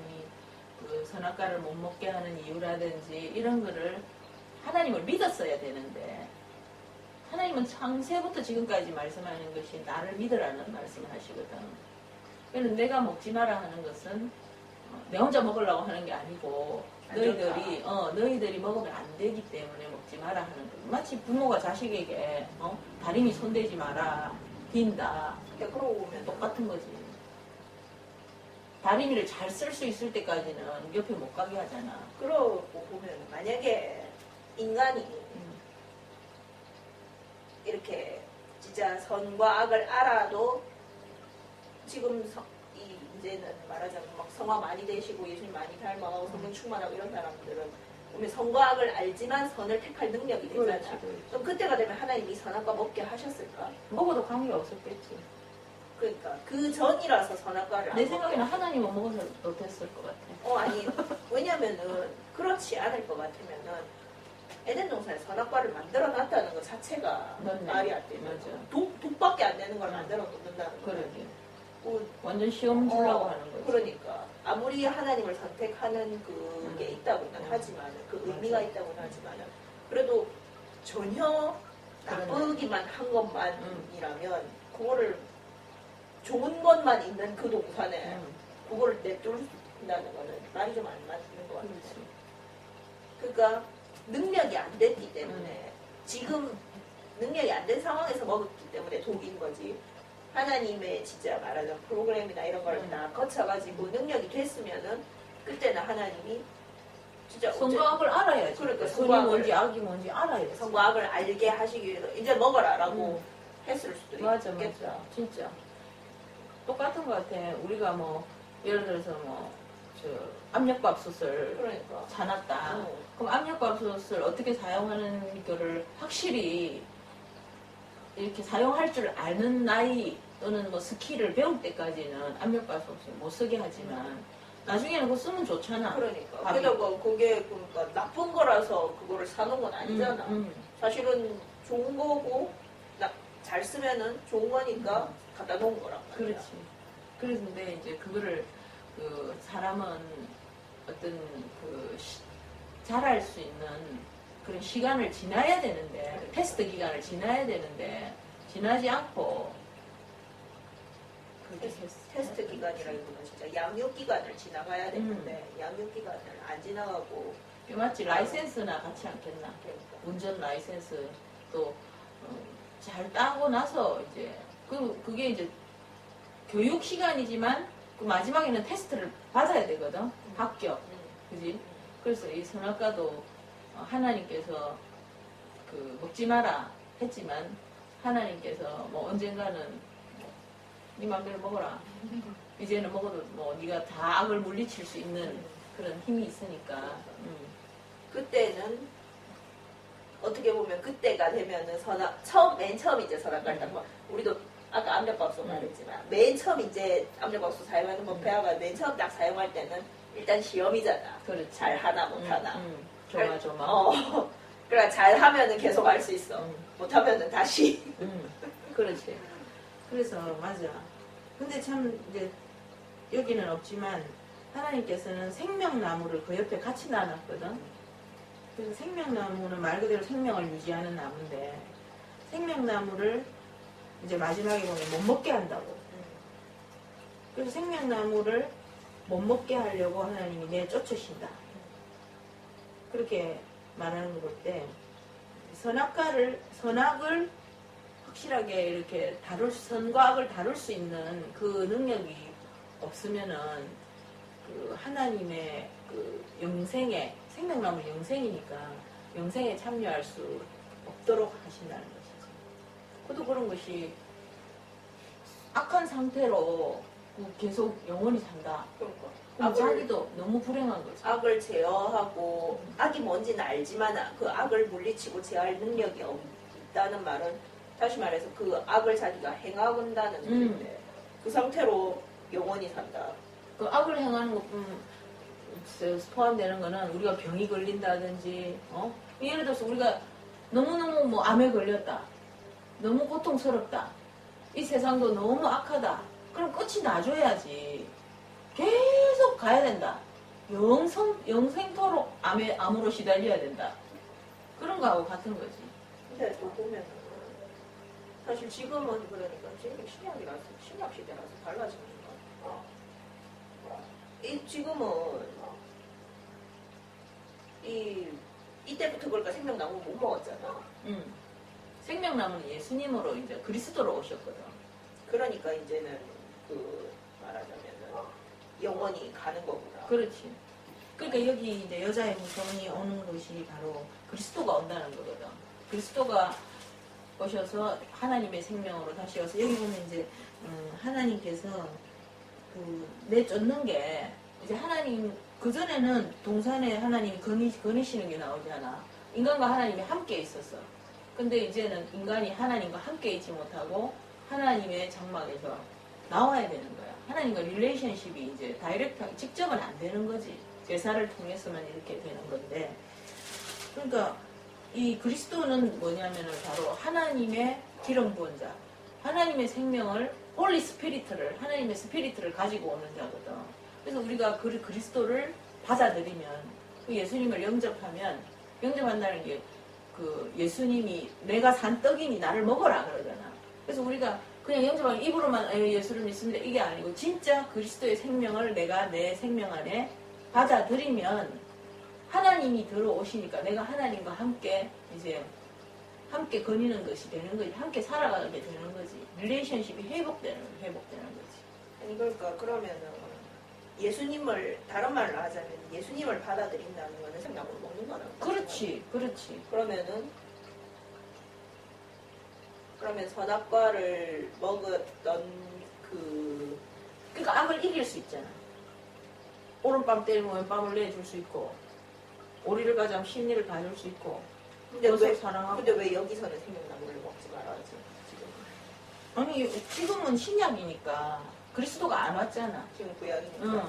그 선악과를 못 먹게 하는 이유라든지 이런 거를 하나님을 믿었어야 되는데 하나님은 창세부터 지금까지 말씀하는 것이 나를 믿으라는 말씀을 하시거든. 그래서 내가 먹지 마라 하는 것은 내 혼자 먹으려고 하는 게 아니고 너희들이 먹으면 안 되기 때문에 먹지 마라 하는 거. 마치 부모가 자식에게 다림이 손대지 마라 빈다. 근데 그러고 보면 똑같은 거지. 다리미를 잘 쓸 수 있을 때까지는 옆에 못 가게 하잖아. 그러고 보면 만약에 인간이 이렇게 진짜 선과 악을 알아도 지금 이제는 말하자면 막 성화 많이 되시고 예수님 많이 닮아가고 성경 충만하고 이런 사람들은 보면 선과 악을 알지만 선을 택할 능력이 되잖아. 그렇지. 그럼 그때가 되면 하나님이 선악과 먹게 하셨을까? 먹어도 관계 없었겠지. 그러니까 그 전이라서 선악과를 안 내 먹게 생각에는 하나님은 먹어서 못했을 것 같아. 아니 왜냐면은 그렇지 않을 것 같으면은 에덴 동산에 선악과를 만들어 놨다는 것 자체가 맞네. 말이 안 되는 맞아. 거. 독밖에 안 되는 걸 만들어 놓는다는 거. 그러게. 뭐, 완전 시험 주려고 하는 거지. 그러니까 아무리 하나님을 선택하는 그게 있다고는 하지만 그 의미가 맞아. 있다고는 하지만 그래도 전혀 나쁘기만 한 것만이라면 그거를 좋은 것만 있는 그 동산에 그거를 내뚫는다는 거는 말이 좀 안 맞는 것 같아요. 그러니까 능력이 안 됐기 때문에 지금 능력이 안 된 상황에서 먹었기 때문에 독인 거지. 하나님의 진짜 말하자면 프로그램이나 이런 걸 다 거쳐가지고 능력이 됐으면은 그때는 하나님이 진짜 선과 악을 알아야지. 그러니까 선이 선과 뭔지 악을 악이 뭔지 알아야지. 선과 악을 알게 하시기 위해서 이제 먹어라라고 했을 수도 맞아, 있겠죠. 맞아. 진짜. 똑같은 것 같아. 우리가 뭐, 예를 들어서 뭐, 압력밥솥을 그러니까. 사놨다. 그럼 압력밥솥을 어떻게 사용하는 거를 확실히 이렇게 사용할 줄 아는 나이 또는 뭐 스킬을 배울 때까지는 압력밥솥을 못 쓰게 하지만 나중에는 그거 쓰면 좋잖아. 그러니까. 밥이. 게다가 그게 그러니까 나쁜 거라서 그거를 사놓은 건 아니잖아. 사실은 좋은 거고 잘 쓰면은 좋은 거니까 갖다 놓은 거란 말이야. 그렇지. 그런데 이제 그거를 그 사람은 어떤 그 잘할 수 있는 그런 시간을 지나야 되는데 그 테스트 기간을 지나야 되는데 지나지 않고 그렇게 테스트 기간이라기보다 진짜 양육 기간을 지나가야 되는데 양육 기간을 안 지나가고 마치 라이센스나 같이 않겠나. 그러니까. 운전 라이센스 또 잘 따고 나서 이제 그게 이제 교육 시간이지만 그 마지막에는 테스트를 받아야 되거든. 합격. 그지? 그래서 이 선악과도 하나님께서 그 먹지 마라 했지만 하나님께서 뭐 언젠가는 네 맘대로 먹어라. 이제는 먹어도 뭐 네가 다 악을 물리칠 수 있는 그런 힘이 있으니까. 그때는 어떻게 보면 그때가 되면은 맨 처음 이제 선악과를 딱 우리도 아까 압력밥솥 말했지만 맨 처음 이제 압력밥솥 사용하는 법 배워가 맨 처음 딱 사용할 때는 일단 시험이잖아. 그렇지. 잘 하나 못 하나. 조마. 그러니까 잘 하면은 계속 할 수 있어. 못 하면은 다시. 그렇지. 그래서 맞아. 근데 참 이제 여기는 없지만 하나님께서는 생명나무를 그 옆에 같이 놔놨거든. 그래서 생명나무는 말 그대로 생명을 유지하는 나무인데 생명나무를 이제 마지막에 보면 못 먹게 한다고. 그래서 생명나무를 못 먹게 하려고 하나님이 내쫓으신다. 그렇게 말하는 걸 때 선악을 확실하게 이렇게 선과 악을 다룰 수 있는 그 능력이 없으면은 그 하나님의 그 영생에 생명나무 영생이니까 영생에 참여할 수 없도록 하신다는 것이죠. 그것도 그런 것이 악한 상태로 계속 영원히 산다. 그러니까 그럼 자기도 너무 불행한 거죠. 악을 제어하고 악이 뭔지는 알지만 그 악을 물리치고 제어할 능력이 없다는 말은 다시 말해서 그 악을 자기가 행한다는 뜻인데 그 상태로 영원히 산다. 그 악을 행하는 것뿐 포함되는 거는 우리가 병이 걸린다든지, 예를 들어서 우리가 너무너무 뭐 암에 걸렸다. 너무 고통스럽다. 이 세상도 너무 악하다. 그럼 끝이 나줘야지. 계속 가야 된다. 영생토록 암으로 시달려야 된다. 그런 거하고 같은 거지. 근데 또 보면은 사실 지금은 그러니까 지금 신약 시대라서 달라지는 거. 지금은 이때부터 그러니까 생명나무 못 먹었잖아. 생명나무는 예수님으로 이제 그리스도로 오셨거든. 그러니까 이제는 그 말하자면은 영원히 가는 거구나. 그렇지. 그러니까 여기 이제 여자의 후손이 오는 것이 바로 그리스도가 온다는 거거든. 그리스도가 오셔서 하나님의 생명으로 다시 와서 여기 보면 이제 하나님께서 그 내쫓는 게 이제 하나님 그 전에는 동산에 하나님이 거니시는 게 나오잖아. 인간과 하나님이 함께 있었어. 근데 이제는 인간이 하나님과 함께 있지 못하고 하나님의 장막에서 나와야 되는 거야. 하나님과 릴레이션십이 이제 다이렉트하게 직접은 안 되는 거지. 제사를 통해서만 이렇게 되는 건데. 그러니까 이 그리스도는 뭐냐면은 바로 하나님의 기름 부은 자, 하나님의 생명을 홀리 스피리트를 하나님의 스피리트를 가지고 오는 자거든. 그래서 우리가 그 그리스도를 받아들이면 그 예수님을 영접한다는 게 그 예수님이 내가 산 떡이니 나를 먹어라 그러잖아. 그래서 우리가 그냥 영접하면 입으로만 예수를 믿습니다 이게 아니고 진짜 그리스도의 생명을 내가 내 생명 안에 받아들이면 하나님이 들어오시니까 내가 하나님과 함께 이제 함께 거니는 것이 되는 거지. 함께 살아가게 되는 거지. 릴레이션십이 회복되는 거지. 아니 그러니까 그러면은 예수님을 다른 말로 하자면 예수님을 받아들인다는 거는 생명을 먹는 거는 그렇지. 그러면 선악과를 먹었던 그러니까 악을 이길 수 있잖아. 오른밤 때리면 왼밤을 내줄 수 있고 오리를 가자면 심리를 가질 수 있고 근데 사랑하고. 왜 여기서는 생명나무를 먹지 말아야지 지금? 아니 지금은 신약이니까 그리스도가 안 왔잖아. 지금 구약이니까. 응.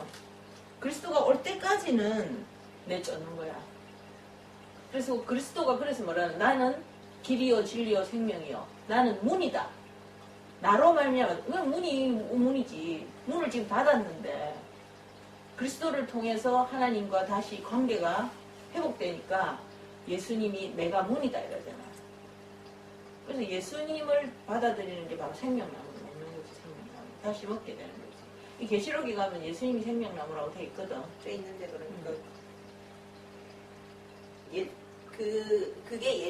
그리스도가 올 때까지는 내쫓는 거야. 그래서 그리스도가 그래서 뭐라는 나는 길이요 진리요 생명이요. 나는 문이다. 나로 말미암아 그냥 문이지. 문을 지금 닫았는데 그리스도를 통해서 하나님과 다시 관계가 회복되니까 예수님이 내가 문이다 이러잖아. 그래서 예수님을 받아들이는 게 바로 생명나무를 먹는 거지. 생명나무. 다시 먹게 되는 거지. 이 계시록에 가면 예수님이 생명나무라고 돼 있거든. 돼 있는데 그러니까 그게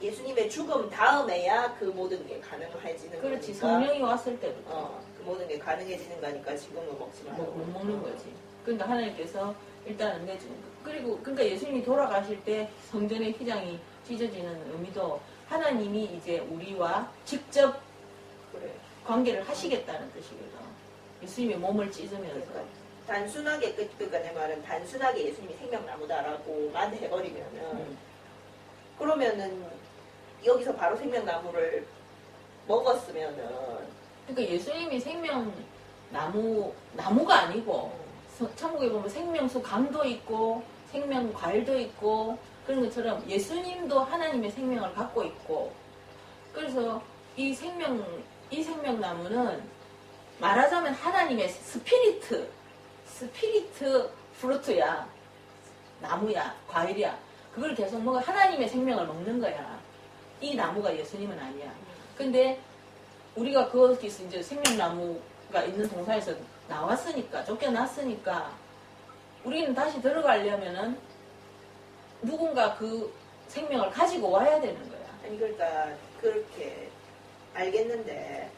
예수님의 죽음 다음에야 그 모든 게 가능해지는 거니까. 그렇지. 성령이 왔을 때부터. 그 모든 게 가능해지는 거니까 지금은 먹지 말고. 못 먹는 거지. 그러니까 하나님께서 일단은 내주는 거. 그리고 그러니까 예수님이 돌아가실 때 성전의 휘장이 찢어지는 의미도 하나님이 이제 우리와 직접 그래. 관계를 하시겠다는 뜻이거든. 예수님의 몸을 찢으면서. 그러니까 단순하게 그러니까 내 말은 단순하게 예수님이 생명나무다라고만 해버리면은 그러면은 여기서 바로 생명나무를 먹었으면은 그러니까 예수님이 나무가 아니고 천국에 보면 생명수 강도 있고 생명 과일도 있고 그런 것처럼 예수님도 하나님의 생명을 갖고 있고 그래서 이 생명나무는 말하자면 하나님의 스피리트 프루트야. 나무야. 과일이야. 그걸 계속 먹어 하나님의 생명을 먹는 거야. 이 나무가 예수님은 아니야. 근데 우리가 거기서 이제 생명나무가 있는 동산에서 나왔으니까 쫓겨났으니까 우리는 다시 들어가려면은 누군가 그 생명을 가지고 와야 되는 거야. 아니 그러니까 그렇게 알겠는데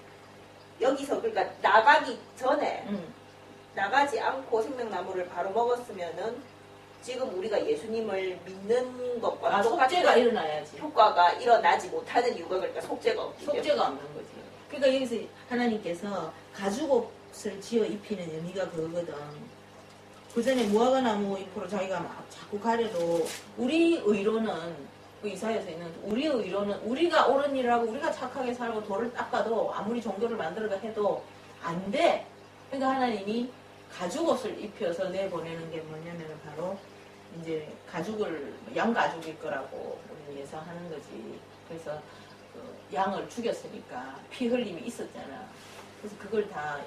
여기서 그러니까 나가기 전에 음. 나가지 않고 생명나무를 바로 먹었으면은 지금 우리가 예수님을 믿는 것과 속죄가 똑같은 일어나야지. 효과가 일어나지 못하는 이유가 그러니까 속죄가 없기 때문에. 속죄가 없는 거지. 그러니까 여기서 하나님께서 가죽옷을 지어 입히는 의미가 그거거든. 그 전에 무화과 나무 잎으로 자기가 막 자꾸 가려도 우리 의로는 그 이사야서 있는 우리의 의로는 우리가 옳은 일을 하고 우리가 착하게 살고 돌을 닦아도 아무리 종교를 만들어가 해도 안 돼. 그러니까 하나님이 가죽옷을 입혀서 내보내는 게 뭐냐면 바로 이제 가죽을 양가죽일 거라고 우리는 예상하는 거지. 그래서 그 양을 죽였으니까 피 흘림이 있었잖아. 그래서 그걸 다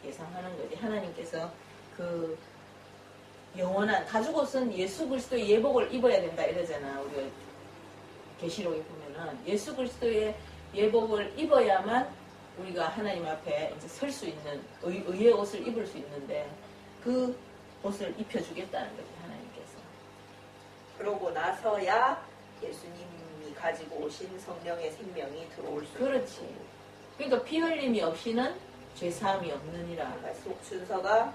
예상하는 거지. 하나님께서 그 영원한 가죽옷은 예수 그리스도의 예복을 입어야 된다 이러잖아. 우리가 계시록에 보면은 예수 그리스도의 예복을 입어야만 우리가 하나님 앞에 이제 설 수 있는 의의 옷을 입을 수 있는데 그 옷을 입혀주겠다는 거지 하나님께서. 그러고 나서야 예수님이 가지고 오신 성령의 생명이 들어올 수 그렇지. 있고. 그러니까 피 흘림이 없이는 죄사함이 없느니라. 그러니까 순서가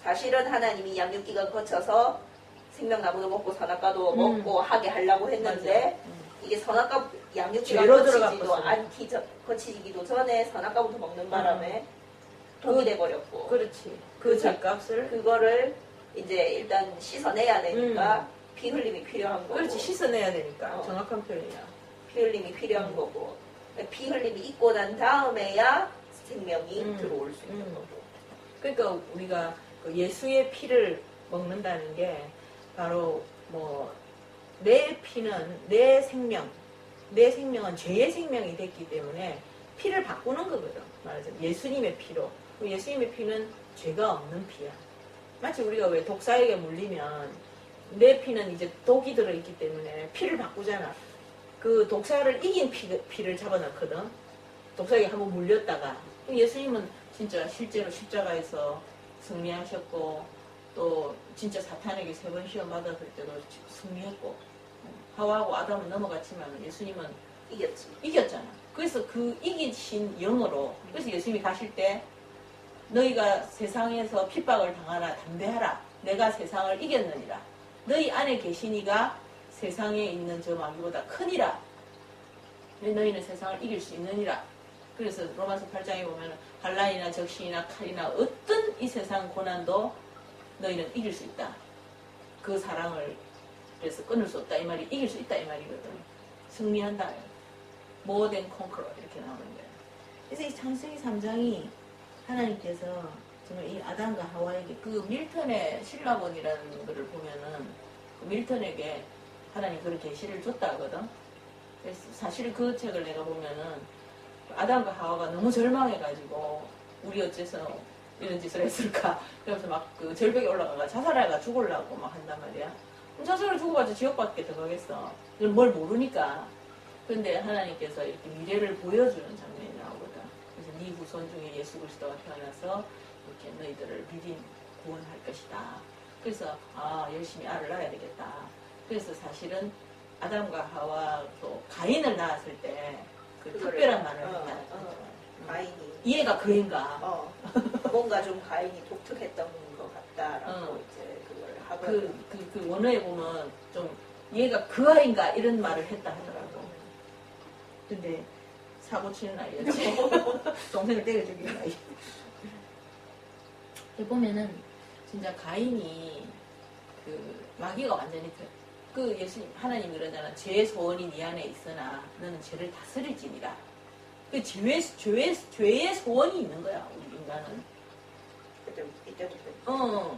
사실은 하나님이 양육기간 거쳐서 생명나무도 먹고 선악과도 먹고 하게 하려고 했는데 이게 선악과 양육기간 죄로 거치기도 전에 선악과부터 먹는 바람에 독이 돼버렸고. 그렇지. 그 죄값을 그거를 이제 일단 씻어내야 되니까 피 흘림이 필요한 거고. 그렇지. 씻어내야 되니까. 정확한 표현이야. 피 흘림이 필요한 거고. 피 흘림이 있고 난 다음에야 생명이 들어올 수 있는 거고. 그러니까 우리가 그 예수의 피를 먹는다는 게 바로 뭐 내 피는 내 생명은 죄의 생명이 됐기 때문에 피를 바꾸는 거거든. 말하자면 예수님의 피로. 예수님의 피는 죄가 없는 피야. 마치 우리가 왜 독사에게 물리면 내 피는 이제 독이 들어있기 때문에 피를 바꾸잖아. 그 독사를 이긴 피를 잡아넣거든. 독사에게 한번 물렸다가. 예수님은 진짜 실제로 십자가에서 승리하셨고 또 진짜 사탄에게 3번 시험 받았을 때도 승리했고 하와하고 아담은 넘어갔지만 예수님은 이겼잖아. 그래서 그 이기신 영으로 그래서 예수님이 가실 때 너희가 세상에서 핍박을 당하나 담대하라. 내가 세상을 이겼느니라. 너희 안에 계시니가 세상에 있는 저 마귀보다 크니라. 너희는 세상을 이길 수 있느니라. 그래서 로마서 8장에 보면 환난이나 적신이나 칼이나 어떤 이 세상 고난도 너희는 이길 수 있다. 그 사랑을 그래서 끊을 수 없다 이 말이 이길 수 있다 이 말이거든. 승리한다. More than conqueror 이렇게 나오는 거야. 그래서 이 창세기 3장이 하나님께서 정말 이 아담과 하와에게 그 밀턴의 신라본이라는 거를 보면은 그 밀턴에게 하나님 그런 계시를 줬다 하거든. 그래서 사실 그 책을 내가 보면은 아담과 하와가 너무 절망해가지고 우리 어째서 이런 짓을 했을까. 그러면서 막 그 절벽에 올라가가 자살해가 죽으려고 막 한단 말이야. 그럼 자살을 죽어가지고 지옥밖에 더 가겠어. 뭘 모르니까. 그런데 하나님께서 이렇게 미래를 보여주는 장면이 나오거든. 그래서 네 후손 중에 예수 그리스도가 태어나서 이렇게 너희들을 미리 구원할 것이다. 그래서 열심히 알을 낳아야 되겠다. 그래서 사실은 아담과 하와 또 가인을 낳았을 때 그 특별한 말을 했다. 가인이 이해가 그인가? 뭔가 좀 가인이 독특했던 것 같다라고 이제 그걸 하거든. 그 원어에 보면 좀 얘가 그 아이인가 이런 말을 했다 하더라고. 근데 사고 치는 아이였지. 동생을 때려 죽이는 아이. 보면은 진짜 가인이 그 마귀가 완전히 그 예수님 하나님 그러잖아. 죄의 소원이 네 안에 있으나 너는 죄를 다스릴지니라. 그 죄의 소원이 있는 거야 우리 인간은. 이때부터.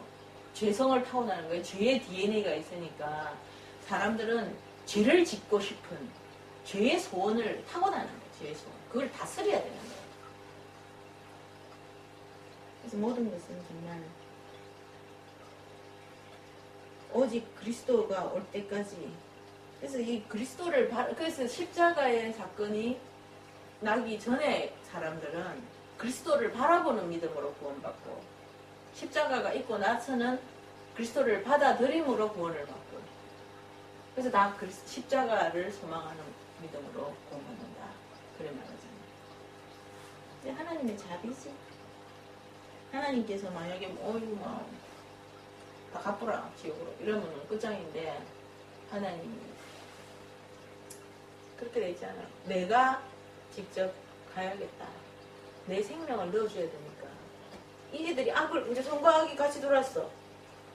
죄성을 타고나는 거예요. 죄의 DNA가 있으니까 사람들은 죄를 짓고 싶은 죄의 소원을 타고나는 거예요. 죄의 소원. 그걸 다스려야 되는 거예요. 그래서 모든 것은 정말 오직 그리스도가 올 때까지. 그래서 이 그리스도를 그래서 십자가의 사건이 나기 전에 사람들은 그리스도를 바라보는 믿음으로 구원받고 십자가가 있고 나서는 그리스도를 받아들임으로 구원을 받고 그래서 다 십자가를 소망하는 믿음으로 구원받는다. 그래 말하잖아요. 근데 하나님의 자비지. 하나님께서 만약에 이거 다 갚으라 지옥으로 이러면 끝장인데 하나님이 그렇게 되지 않아. 내가 직접 가야겠다. 내 생명을 넣어줘야 되니까. 이 애들이 악을 이제 선과악이 같이 들어왔어.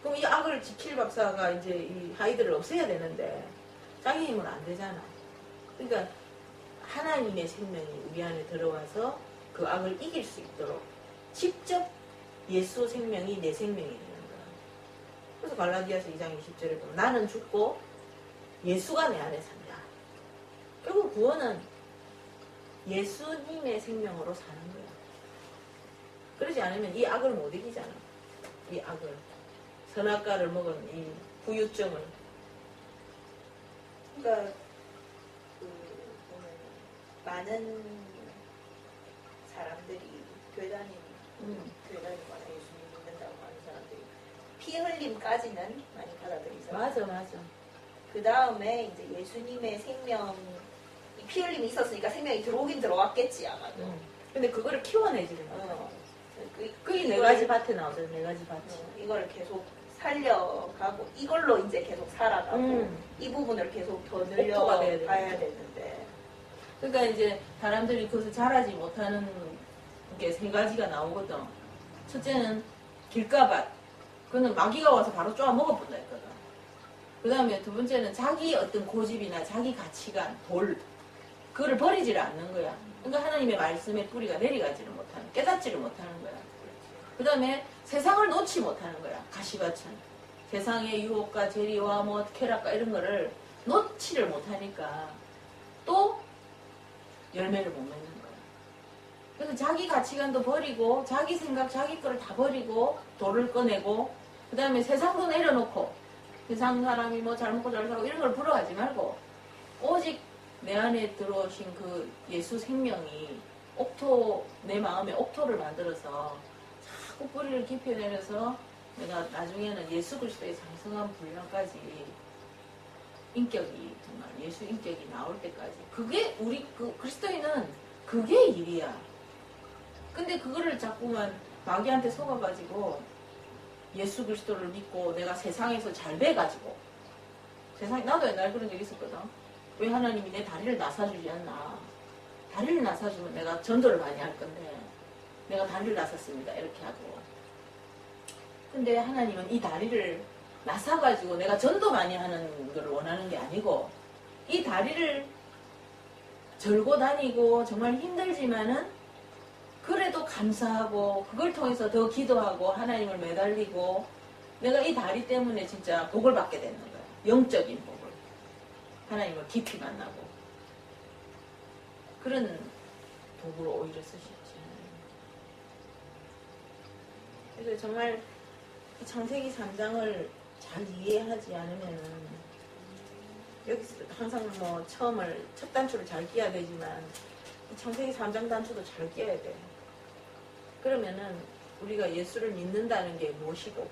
그럼 이 악을 지킬 박사가 이제 이 아이들을 없애야 되는데 자기 힘은 안 되잖아. 그러니까 하나님의 생명이 우리 안에 들어와서 그 악을 이길 수 있도록 직접 예수 생명이 내 생명이 되는 거야. 그래서 갈라디아서 2장 20절에 보면 나는 죽고 예수가 내 안에 산다. 결국 구원은 예수님의 생명으로 사는 거야. 그러지 않으면 이 악을 못 이기잖아. 이 악을. 선악과를 먹은 이 부유증을. 그러니까 많은 사람들이 교회 다니거나 예수님 믿는다고 하는 사람들이 피 흘림까지는 많이 받아들이잖아요. 맞아. 그 다음에 이제 예수님의 생명, 피 흘림이 있었으니까 생명이 들어오긴 들어왔겠지 아마도. 근데 그거를 키워내지는 못해. 그게 네 이걸- 가지 밭에 나오잖아. 네 가지 밭이. 이걸 계속 살려가고 이걸로 이제 계속 살아가고 이 부분을 계속 더 옥토가 돼야 늘려가야 되는데. 그러니까 이제 사람들이 그것을 잘하지 못하는 게 세 가지가 나오거든. 첫째는 길가밭. 그거는 마귀가 와서 바로 쪼아 먹어본다 했거든. 그 다음에 두 번째는 자기 어떤 고집이나 자기 가치관, 그거를 버리지를 않는 거야. 그러니까 하나님의 말씀의 뿌리가 내려가지를 못하는, 깨닫지를 못하는 거야. 그 다음에 세상을 놓지 못하는 거야. 가시밭은. 세상의 유혹과 재리와 쾌락과 이런 거를 놓지를 못하니까 또 열매를 못 맺는 거야. 그래서 자기 가치관도 버리고 자기 생각, 자기 거를 다 버리고 돌을 꺼내고 그 다음에 세상도 내려놓고 세상 사람이 잘 먹고 잘 살고 이런 걸 부러워하지 말고 오직 내 안에 들어오신 그 예수 생명이 내 마음에 옥토를 만들어서 자꾸 뿌리를 깊이 내려서 내가 나중에는 예수 그리스도의 장성한 분량까지 인격이 정말 예수 인격이 나올 때까지 그게 우리 그리스도인은 그게 일이야. 근데 그거를 자꾸만 마귀한테 속아가지고 예수 그리스도를 믿고 내가 세상에서 잘 돼가지고 나도 옛날에 그런 적 있었거든. 왜 하나님이 내 다리를 나사주지 않나. 다리를 나사주면 내가 전도를 많이 할 건데 내가 다리를 나섰습니다. 이렇게 하고. 근데 하나님은 이 다리를 나사가지고 내가 전도 많이 하는 걸 원하는 게 아니고 이 다리를 절고 다니고 정말 힘들지만은 그래도 감사하고 그걸 통해서 더 기도하고 하나님을 매달리고 내가 이 다리 때문에 진짜 복을 받게 되는 거야. 영적인 복을. 하나님을 깊이 만나고 그런 도구로 오히려 쓰셨지. 그래서 정말 창세기 3장을 잘 이해하지 않으면은 여기서 항상 첫 단추를 잘 끼워야 되지만 창세기 3장 단추도 잘 끼워야 돼. 그러면은 우리가 예수를 믿는다는 게 무엇이고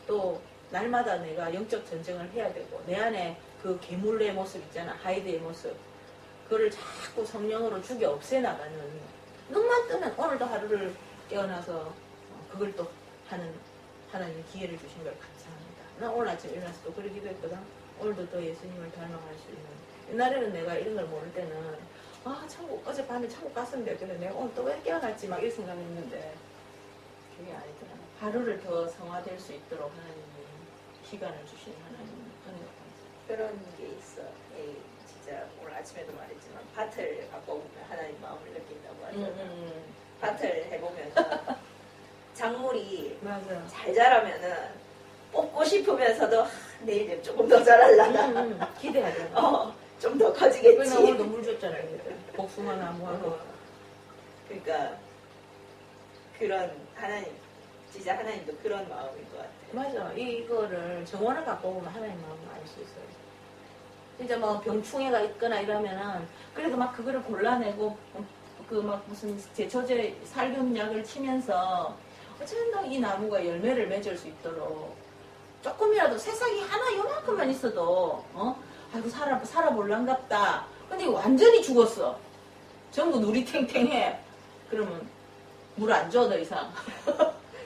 또 날마다 내가 영적 전쟁을 해야 되고 내 안에 그 괴물의 모습 있잖아. 하이드의 모습. 그거를 자꾸 성령으로 죽여 없애나가는 눈만 뜨면 오늘도 하루를 깨어나서 그걸 또 하는 하나님 기회를 주신 걸 감사합니다. 나 오늘 아침 일어나서 또 그러기도 했거든. 오늘도 또 예수님을 닮아갈 수 있는. 옛날에는 내가 이런 걸 모를 때는 천국 어젯밤에 천국 갔었는데 그래 내가 오늘 또 왜 깨어났지 막 이런 생각했는데 그게 아니더라. 하루를 더 성화될 수 있도록 하나님이 시간을 주신 하나님 은혜가 감사합니다. 그런 게 있어. 진짜 오늘 아침에도 말했지만 밭을 바꿔보면 하나님 마음을 느낀다고 하잖아. 밭을 해보면서 작물이 맞아. 잘 자라면은 뽑고 싶으면서도 내일 되면 조금 더 자랄라나. 기대하잖아. 좀 더 커지겠지. 그래서 오늘도 물 줬잖아요. 복숭아 나무하고. 그러니까 그런 진짜 하나님도 그런 마음인 것 같아. 맞아. 이거를 정원을 갖고 보면 하나님 마음을 알 수 있어요. 진짜 병충해가 있거나 이러면은 그래도 막 그거를 골라내고 무슨 제초제 살균약을 치면서 어쨌든 이 나무가 열매를 맺을 수 있도록 조금이라도 새싹이 하나 요만큼만 있어도 아이고 살아볼란갑다. 근데 완전히 죽었어. 전부 누리탱탱해. 그러면 물 안 줘 더 이상.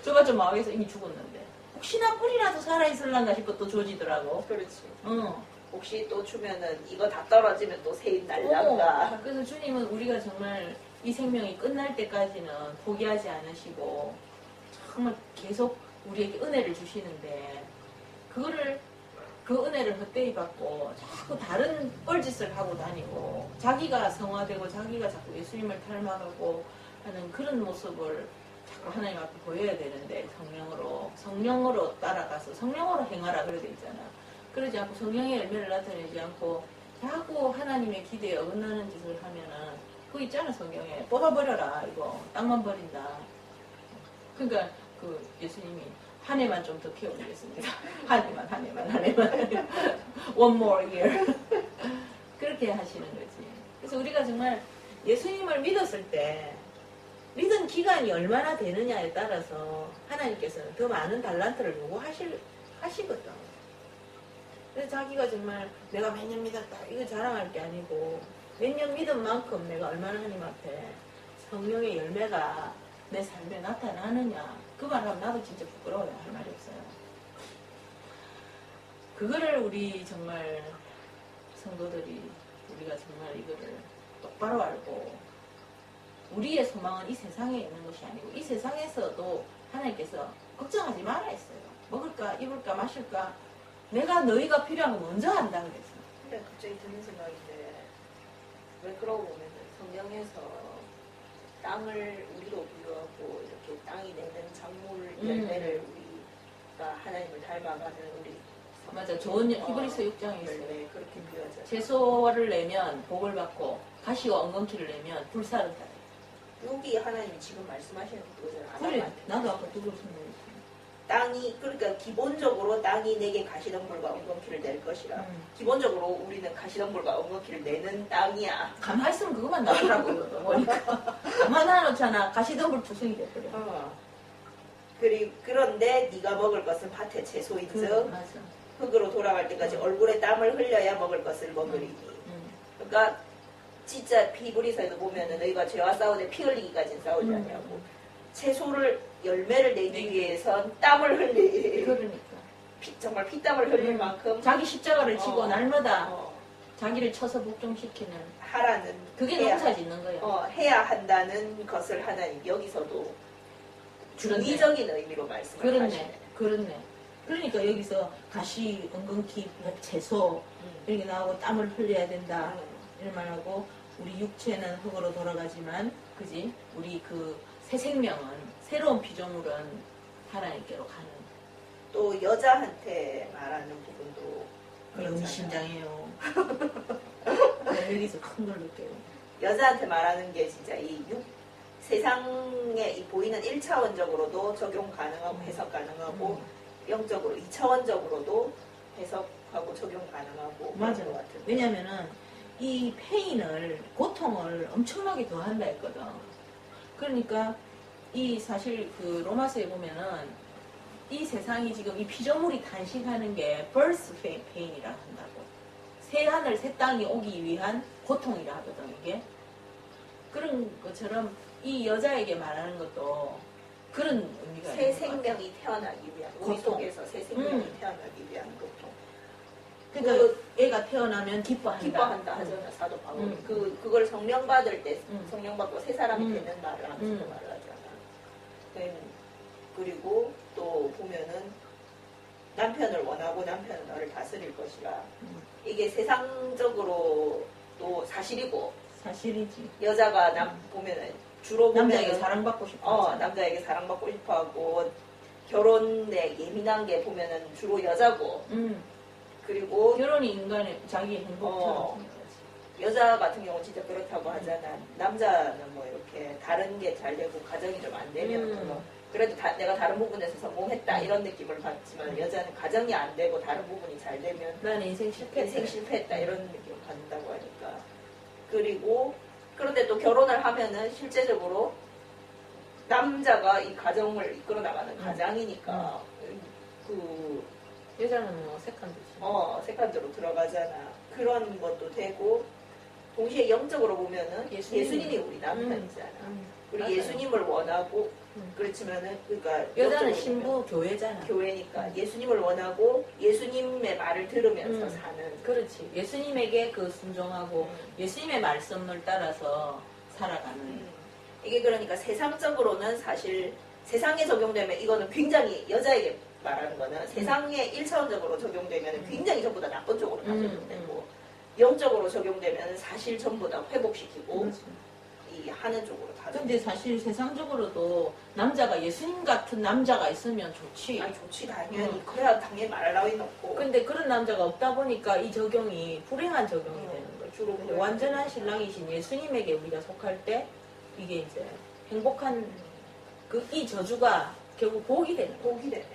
저가 좀 마음에서 이미 죽었는데 혹시나 뿌리라도 살아있을란가 싶어 또 조지더라고. 그렇지. 어. 혹시 또 주면은 이거 다 떨어지면 또 세입 날란가. 그래서 주님은 우리가 정말 이 생명이 끝날 때까지는 포기하지 않으시고 정말 계속 우리에게 은혜를 주시는데 그거를 그 은혜를 헛되이 받고 자꾸 다른 뻘짓을 하고 다니고 자기가 성화되고 자기가 자꾸 예수님을 닮아가고 하는 그런 모습을 자꾸 하나님 앞에 보여야 되는데 성령으로 따라가서 성령으로 행하라 그래 돼 있잖아. 그러지 않고 성령의 열매를 나타내지 않고 자꾸 하나님의 기대에 어긋나는 짓을 하면은 그거 있잖아. 성경에 뽑아버려라 이거 땅만 버린다. 그러니까 그 예수님이 한 해만 좀 더 키워드리겠습니다. 한 해만. One more year. 그렇게 하시는 거지. 그래서 우리가 정말 예수님을 믿었을 때 믿은 기간이 얼마나 되느냐에 따라서 하나님께서는 더 많은 달란트를 요구하시거든. 그래서 자기가 정말 내가 몇 년 믿었다 이거 자랑할 게 아니고 몇 년 믿은 만큼 내가 얼마나 하나님 앞에 성령의 열매가 내 삶에 나타나느냐 그 말하면 나도 진짜 부끄러워요. 할 말이 없어요. 그거를 우리 정말 성도들이 우리가 정말 이거를 똑바로 알고 우리의 소망은 이 세상에 있는 것이 아니고 이 세상에서도 하나님께서 걱정하지 마라 했어요. 먹을까 입을까 마실까 내가 너희가 필요한 거 먼저 한다 그랬어. 근데 갑자기 드는 생각인데 왜 그러고 보면 성경에서 땅을 우리로 비유하고 이렇게 땅이 내는 작물 열매를 우리가 하나님을 닮아가는 우리 맞아. 좋은 히브리서 6장에 있어요. 열매 그렇게 비유하잖아요. 채소를 내면 복을 받고 가시와 엉겅퀴를 내면 불사를 타요. 여기 하나님이 지금 말씀하시는 그거잖아요. 그래. 나도 아까 그걸 생각했어. 땅이 그러니까 기본적으로 땅이 내게 가시덤불과 엉겅퀴를 낼 것이라. 기본적으로 우리는 가시덤불과 엉겅퀴를 내는 땅이야. 가만히 있으면 그것만 나오더라고요. 보니까. 가만히 놓잖아. 가시덤불 투성이 돼버려. 그런데 네가 먹을 것은 밭의 채소인즉 맞아. 흙으로 돌아갈 때까지 얼굴에 땀을 흘려야 먹을 것을 먹으리니. 그러니까 진짜 히브리서에도 보면은 너희가 죄와 싸우되 피 흘리기까지는 싸우지 않냐고. 채소를 열매를 내기 위해선 땀을 흘리. 그러니까. 정말 피땀을 흘릴 만큼 자기 십자가를 지고 날마다 어, 자기를 쳐서 복종시키는 하라는 그게 해야, 농사 짓는 거야. 해야 한다는 것을 하나님 여기서도 중의적인 의미로 말씀을 하시네. 그렇네. 그러니까 여기서 가시, 엉겅퀴, 채소 이렇게 나오고 땀을 흘려야 된다. 이런 말하고 우리 육체는 흙으로 돌아가지만 그지? 우리 그 새 생명은 새로운 피조물은 하나님께로 가는. 또 여자한테 말하는 부분도 의심장해요. 여기서 큰 걸 느껴요. 여자한테 말하는 게 진짜 세상에 이 보이는 1차원적으로도 적용 가능하고 해석 가능하고 영적으로 2차원적으로도 해석하고 적용 가능하고 맞아. 것 같은. 왜냐면은 이 고통을 엄청나게 더한다 했거든. 그러니까 이 사실 그 로마서에 보면은 이 세상이 지금 이 피조물이 탄식하는 게 birth pain이라 한다고. 새 하늘 새 땅이 오기 위한 고통이라 하거든 이게. 그런 것처럼 이 여자에게 말하는 것도 그런 의미가 새 있는 것 같아요. 생명이 태어나기 위한 우리 고통. 속에서 새 생명이 태어나기 위한 고통. 그러니까 애가 태어나면 기뻐한다. 기뻐한다 하잖아 사도 바울이. 그걸 성령 받을 때 성령 받고 새 사람이 되는 말을 하면서 말을 하잖아. 그리고 또 보면은 남편을 원하고 남편은 너를 다스릴 것이라. 이게 세상적으로 또 사실이고. 사실이지. 여자가 보면은 주로 보면은 남자에게 사랑받고 싶어. 남자에게 사랑받고 싶어하고 결혼에 예민한 게 보면은 주로 여자고. 그리고 결혼이 인간의 자기 행복처럼 여자 같은 경우는 진짜 그렇다고 하잖아. 남자는 뭐 이렇게 다른 게 잘 되고 가정이 좀 안 되면 뭐 그래도 내가 다른 부분에서 성공했다 이런 느낌을 받지만 여자는 가정이 안 되고 다른 부분이 잘 되면 난 인생 실패했다 이런 느낌을 받는다고 하니까. 그리고 그런데 또 결혼을 하면은 실제적으로 남자가 이 가정을 이끌어 나가는 가장이니까 그 여자는 뭐 세컨드지. 세컨드로 들어가잖아. 그런 것도 되고 동시에 영적으로 보면은 예수님. 예수님이 우리 남편이잖아. 우리 맞아요. 예수님을 원하고 음. 그렇지만은 그러니까 여자는 영적으로 신부 교회잖아. 보면 교회니까 예수님을 원하고 예수님의 말을 들으면서 음. 사는. 그렇지. 예수님에게 그 순종하고 예수님의 말씀을 따라서 살아가는. 이게 그러니까 세상적으로는 사실 세상에 적용되면 이거는 굉장히 여자에게 말하는 거는 세상에 1차원적으로 적용되면 굉장히 전부 다 나쁜 쪽으로 다 적용되고 영적으로 적용되면 사실 전부 다 회복시키고 이 하는 쪽으로 다. 근데 사실 세상적으로도 남자가 예수님 같은 남자가 있으면 좋지. 아니 좋지 당연히. 그래야 당연히 말할 나위 없고. 근데 그런 남자가 없다 보니까 이 적용이 불행한 적용이 되는 거죠. 주로 근데 완전한 신랑이신 예수님에게 우리가 속할 때 이게 이제 행복한 이 저주가 결국 복이 되는 거예요. 복이 되네.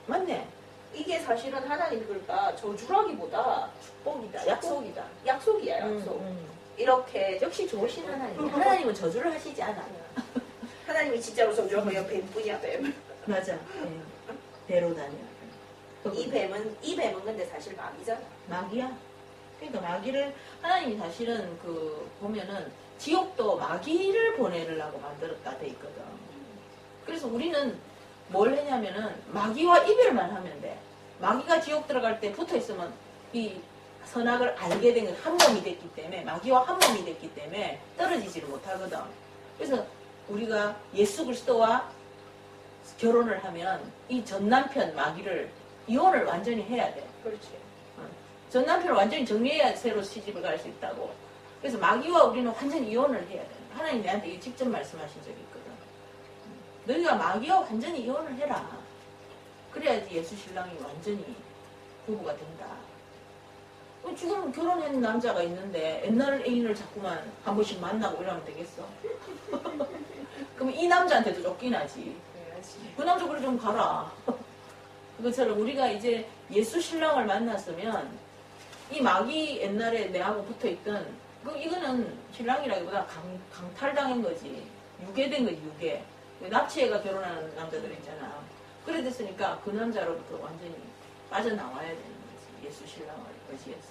맞네. 이게 사실은 하나님 그러니까 저주라기보다 축복이다. 약속이다. 약속이야 약속. 이렇게 역시 좋으신 하나님. 하나님은 저주를 하시지 않아. 하나님이 진짜로 저주하면 뱀뿐이야 뱀. 맞아. 네. 배로 다녀. 이 뱀은 근데 사실 마귀잖아. 마귀야. 그러니까 마귀를 하나님이 사실은 그 보면은 지옥도 마귀를 보내려고 만들었다 돼 있거든. 그래서 우리는 뭘 했냐면은 마귀와 이별만 하면 돼. 마귀가 지옥 들어갈 때 붙어 있으면 이 선악을 알게 된 건 한 몸이 됐기 때문에 마귀와 한 몸이 됐기 때문에 떨어지지를 못하거든. 그래서 우리가 예수 그리스도와 결혼을 하면 이 전 남편 마귀를 이혼을 완전히 해야 돼. 그렇지. 전 남편을 완전히 정리해야 새로 시집을 갈 수 있다고. 그래서 마귀와 우리는 완전히 이혼을 해야 돼. 하나님 내한테 이거 직접 말씀하신 적이 있거든. 너희가 마귀와 완전히 이혼을 해라. 그래야지 예수 신랑이 완전히 부부가 된다. 지금 결혼한 남자가 있는데 옛날 애인을 자꾸만 한 번씩 만나고 이러면 되겠어? 그럼 이 남자한테도 쫓기나지. 그 남자 그래 좀 가라. 그것처럼 우리가 이제 예수 신랑을 만났으면 이 마귀 옛날에 내하고 붙어있던 이거는 신랑이라기보다 강탈당한 거지. 유괴된 거지 유괴. 납치해가 결혼하는 남자들 있잖아. 그래 됐으니까 그 남자로부터 완전히 빠져나와야 되는 거지. 예수 신랑을 의지해서.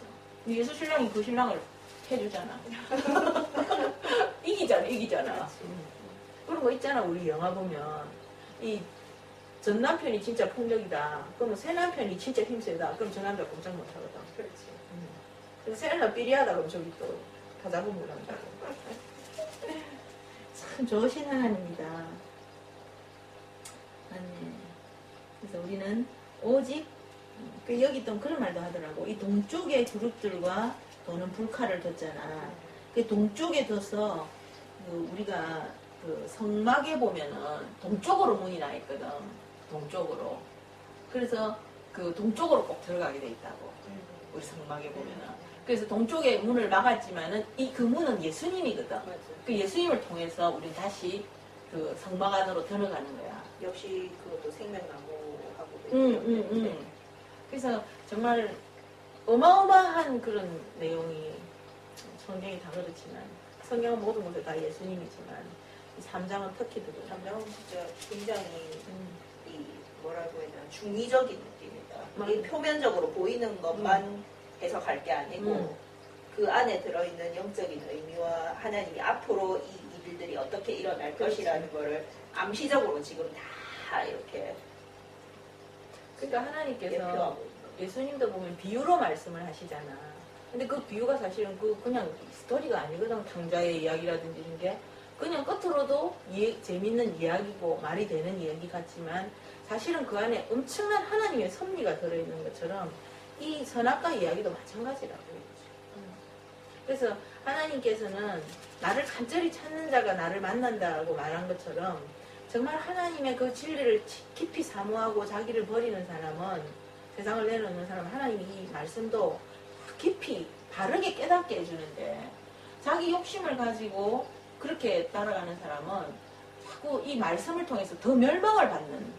예수 신랑이 그 신랑을 해주잖아. 이기잖아. 그런 거 있잖아. 우리 영화 보면 이 전 남편이 진짜 폭력이다. 그러면 새 남편이 진짜 힘세다. 그럼 저 남자 꼼짝 못하거든. 그렇지. 그래서 새 남자 삐리하다 그럼 저기 또 다 잡으면 한다고. 참 좋으신 하나님이다. 맞네. 그래서 우리는 오직 여기 또 그런 말도 하더라고. 이 동쪽의 그룹들과 도는 불칼을 뒀잖아. 그 동쪽에 둬서 우리가 그 성막에 보면은 동쪽으로 문이 나 있거든. 동쪽으로. 그래서 그 동쪽으로 꼭 들어가게 돼 있다고. 우리 성막에 보면은. 그래서 동쪽에 문을 막았지만은 그 문은 예수님이거든. 맞아. 그 예수님을 통해서 우리 다시 그 성막 안으로 들어가는 거야. 역시 그것도 생명나무하고. 그래서 정말 어마어마한 그런 내용이 성경이 다 그렇지만 성경은 모든 것에 다 예수님이지만 이 3장은 특히 더 담당은 진짜 굉장히 이 뭐라고 해야 되나 중의적인 느낌이다. 이게 표면적으로 보이는 것만 해석할 게 아니고 그 안에 들어있는 영적인 의미와 하나님이 앞으로 이 일들이 어떻게 일어날 것이라는 거를 암시적으로 지금 다 이렇게 그러니까 하나님께서 예표하고 예수님도 보면 비유로 말씀을 하시잖아. 근데 그 비유가 사실은 그냥 스토리가 아니거든. 탕자의 이야기라든지 이런 게 그냥 겉으로도 재밌는 이야기고 말이 되는 이야기 같지만 사실은 그 안에 엄청난 하나님의 섭리가 들어있는 것처럼 이 선악과 이야기도 마찬가지라고. 그래서 하나님께서는 나를 간절히 찾는 자가 나를 만난다고 말한 것처럼 정말 하나님의 그 진리를 깊이 사모하고 자기를 버리는 사람은 세상을 내놓는 사람은 하나님이 이 말씀도 깊이 바르게 깨닫게 해주는데 자기 욕심을 가지고 그렇게 따라가는 사람은 자꾸 이 말씀을 통해서 더 멸망을 받는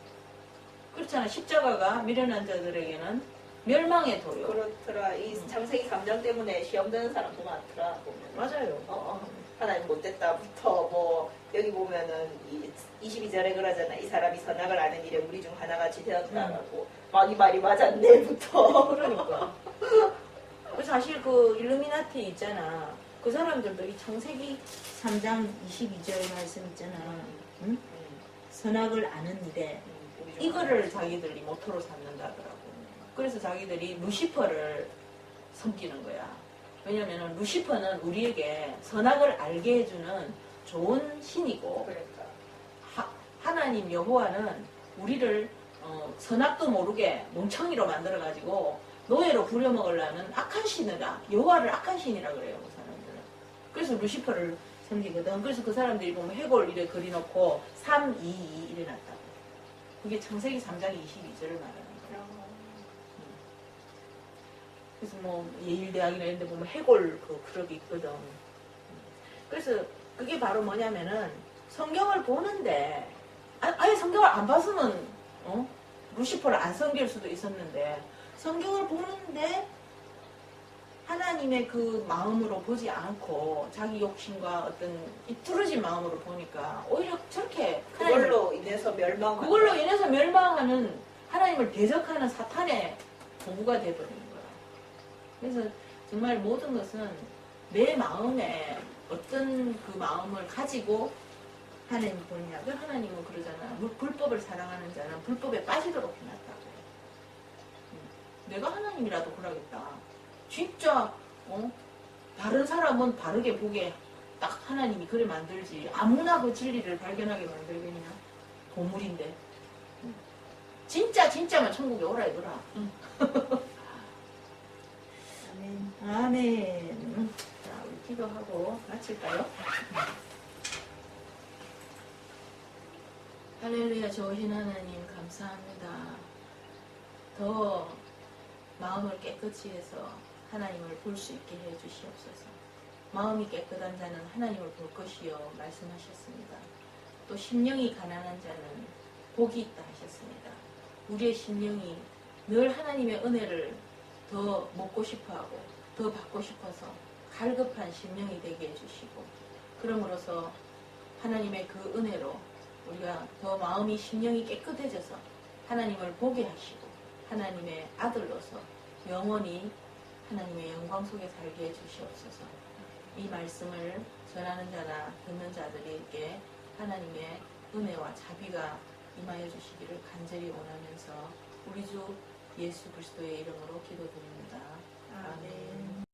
그렇잖아. 십자가가 미련한 자들에게는 멸망의 도요. 그렇더라. 이 창세기 3장 때문에 시험 드는 사람도 많더라 보면. 맞아요. 하나님 못됐다부터 뭐 여기 보면은 이 22절에 그러잖아. 이 사람이 선악을 아는 일에 우리 중 하나같이 되었다라고. 막 이 말이 맞았네부터. 그러니까. 사실 그 일루미나티 있잖아. 그 사람들도 이 창세기 3장 22절 말씀 있잖아. 응? 선악을 아는 일에 우리 좀 이거를 자기들이 모토로 삼는다 하더라고. 그래서 자기들이 루시퍼를 섬기는 거야. 왜냐면은 루시퍼는 우리에게 선악을 알게 해주는 좋은 신이고, 그러니까 하나님 여호와는 우리를 선악도 모르게 멍청이로 만들어가지고 노예로 부려먹으려는 악한 신이다. 여호와를 악한 신이라 그래요, 그 사람들은. 그래서 루시퍼를 섬기거든. 그래서 그 사람들이 보면 해골 이래 그려놓고 3, 2, 2 이래 놨다고. 그게 창세기 3장 22절을 말하는 거야. 그래서 뭐 예일대학이나 이런 데 보면 해골 그룹이 있거든. 그래서 그게 바로 뭐냐면은 성경을 보는데 아예 성경을 안 봤으면 루시퍼를 안 섬길 수도 있었는데 성경을 보는데 하나님의 그 마음으로 보지 않고 자기 욕심과 어떤 삐뚤어진 마음으로 보니까 오히려 저렇게 그걸로 인해서 멸망하는 그걸로 인해서 멸망하는 하나님을 대적하는 사탄의 도구가 되어버리는 거야. 그래서 정말 모든 것은 내 마음에 어떤 그 마음을 가지고 하나님 보냐. 그 하나님은 그러잖아. 불법을 사랑하는 자는 불법에 빠지도록 해놨다고. 내가 하나님이라도 그러겠다. 진짜 다른 사람은 바르게 보게 딱 하나님이 그래 만들지. 아무나 그 진리를 발견하게 만들겠냐. 보물인데. 진짜만 천국에 오라 이거라. 아멘. 아멘. 자, 우리 기도하고 마칠까요? 할렐루야. 좋으신 하나님 감사합니다. 더 마음을 깨끗이 해서 하나님을 볼 수 있게 해 주시옵소서. 마음이 깨끗한 자는 하나님을 볼 것이요 말씀하셨습니다. 또 심령이 가난한 자는 복이 있다 하셨습니다. 우리의 심령이 늘 하나님의 은혜를 더 먹고 싶어하고 더 받고 싶어서 갈급한 심령이 되게 해주시고, 그러므로서 하나님의 그 은혜로 우리가 더 마음이 심령이 깨끗해져서 하나님을 보게 하시고 하나님의 아들로서 영원히 하나님의 영광 속에 살게 해주시옵소서. 이 말씀을 전하는 자나 듣는 자들에게 하나님의 은혜와 자비가 임하여 주시기를 간절히 원하면서 우리 주 예수 그리스도의 이름으로 기도드립니다. 아멘.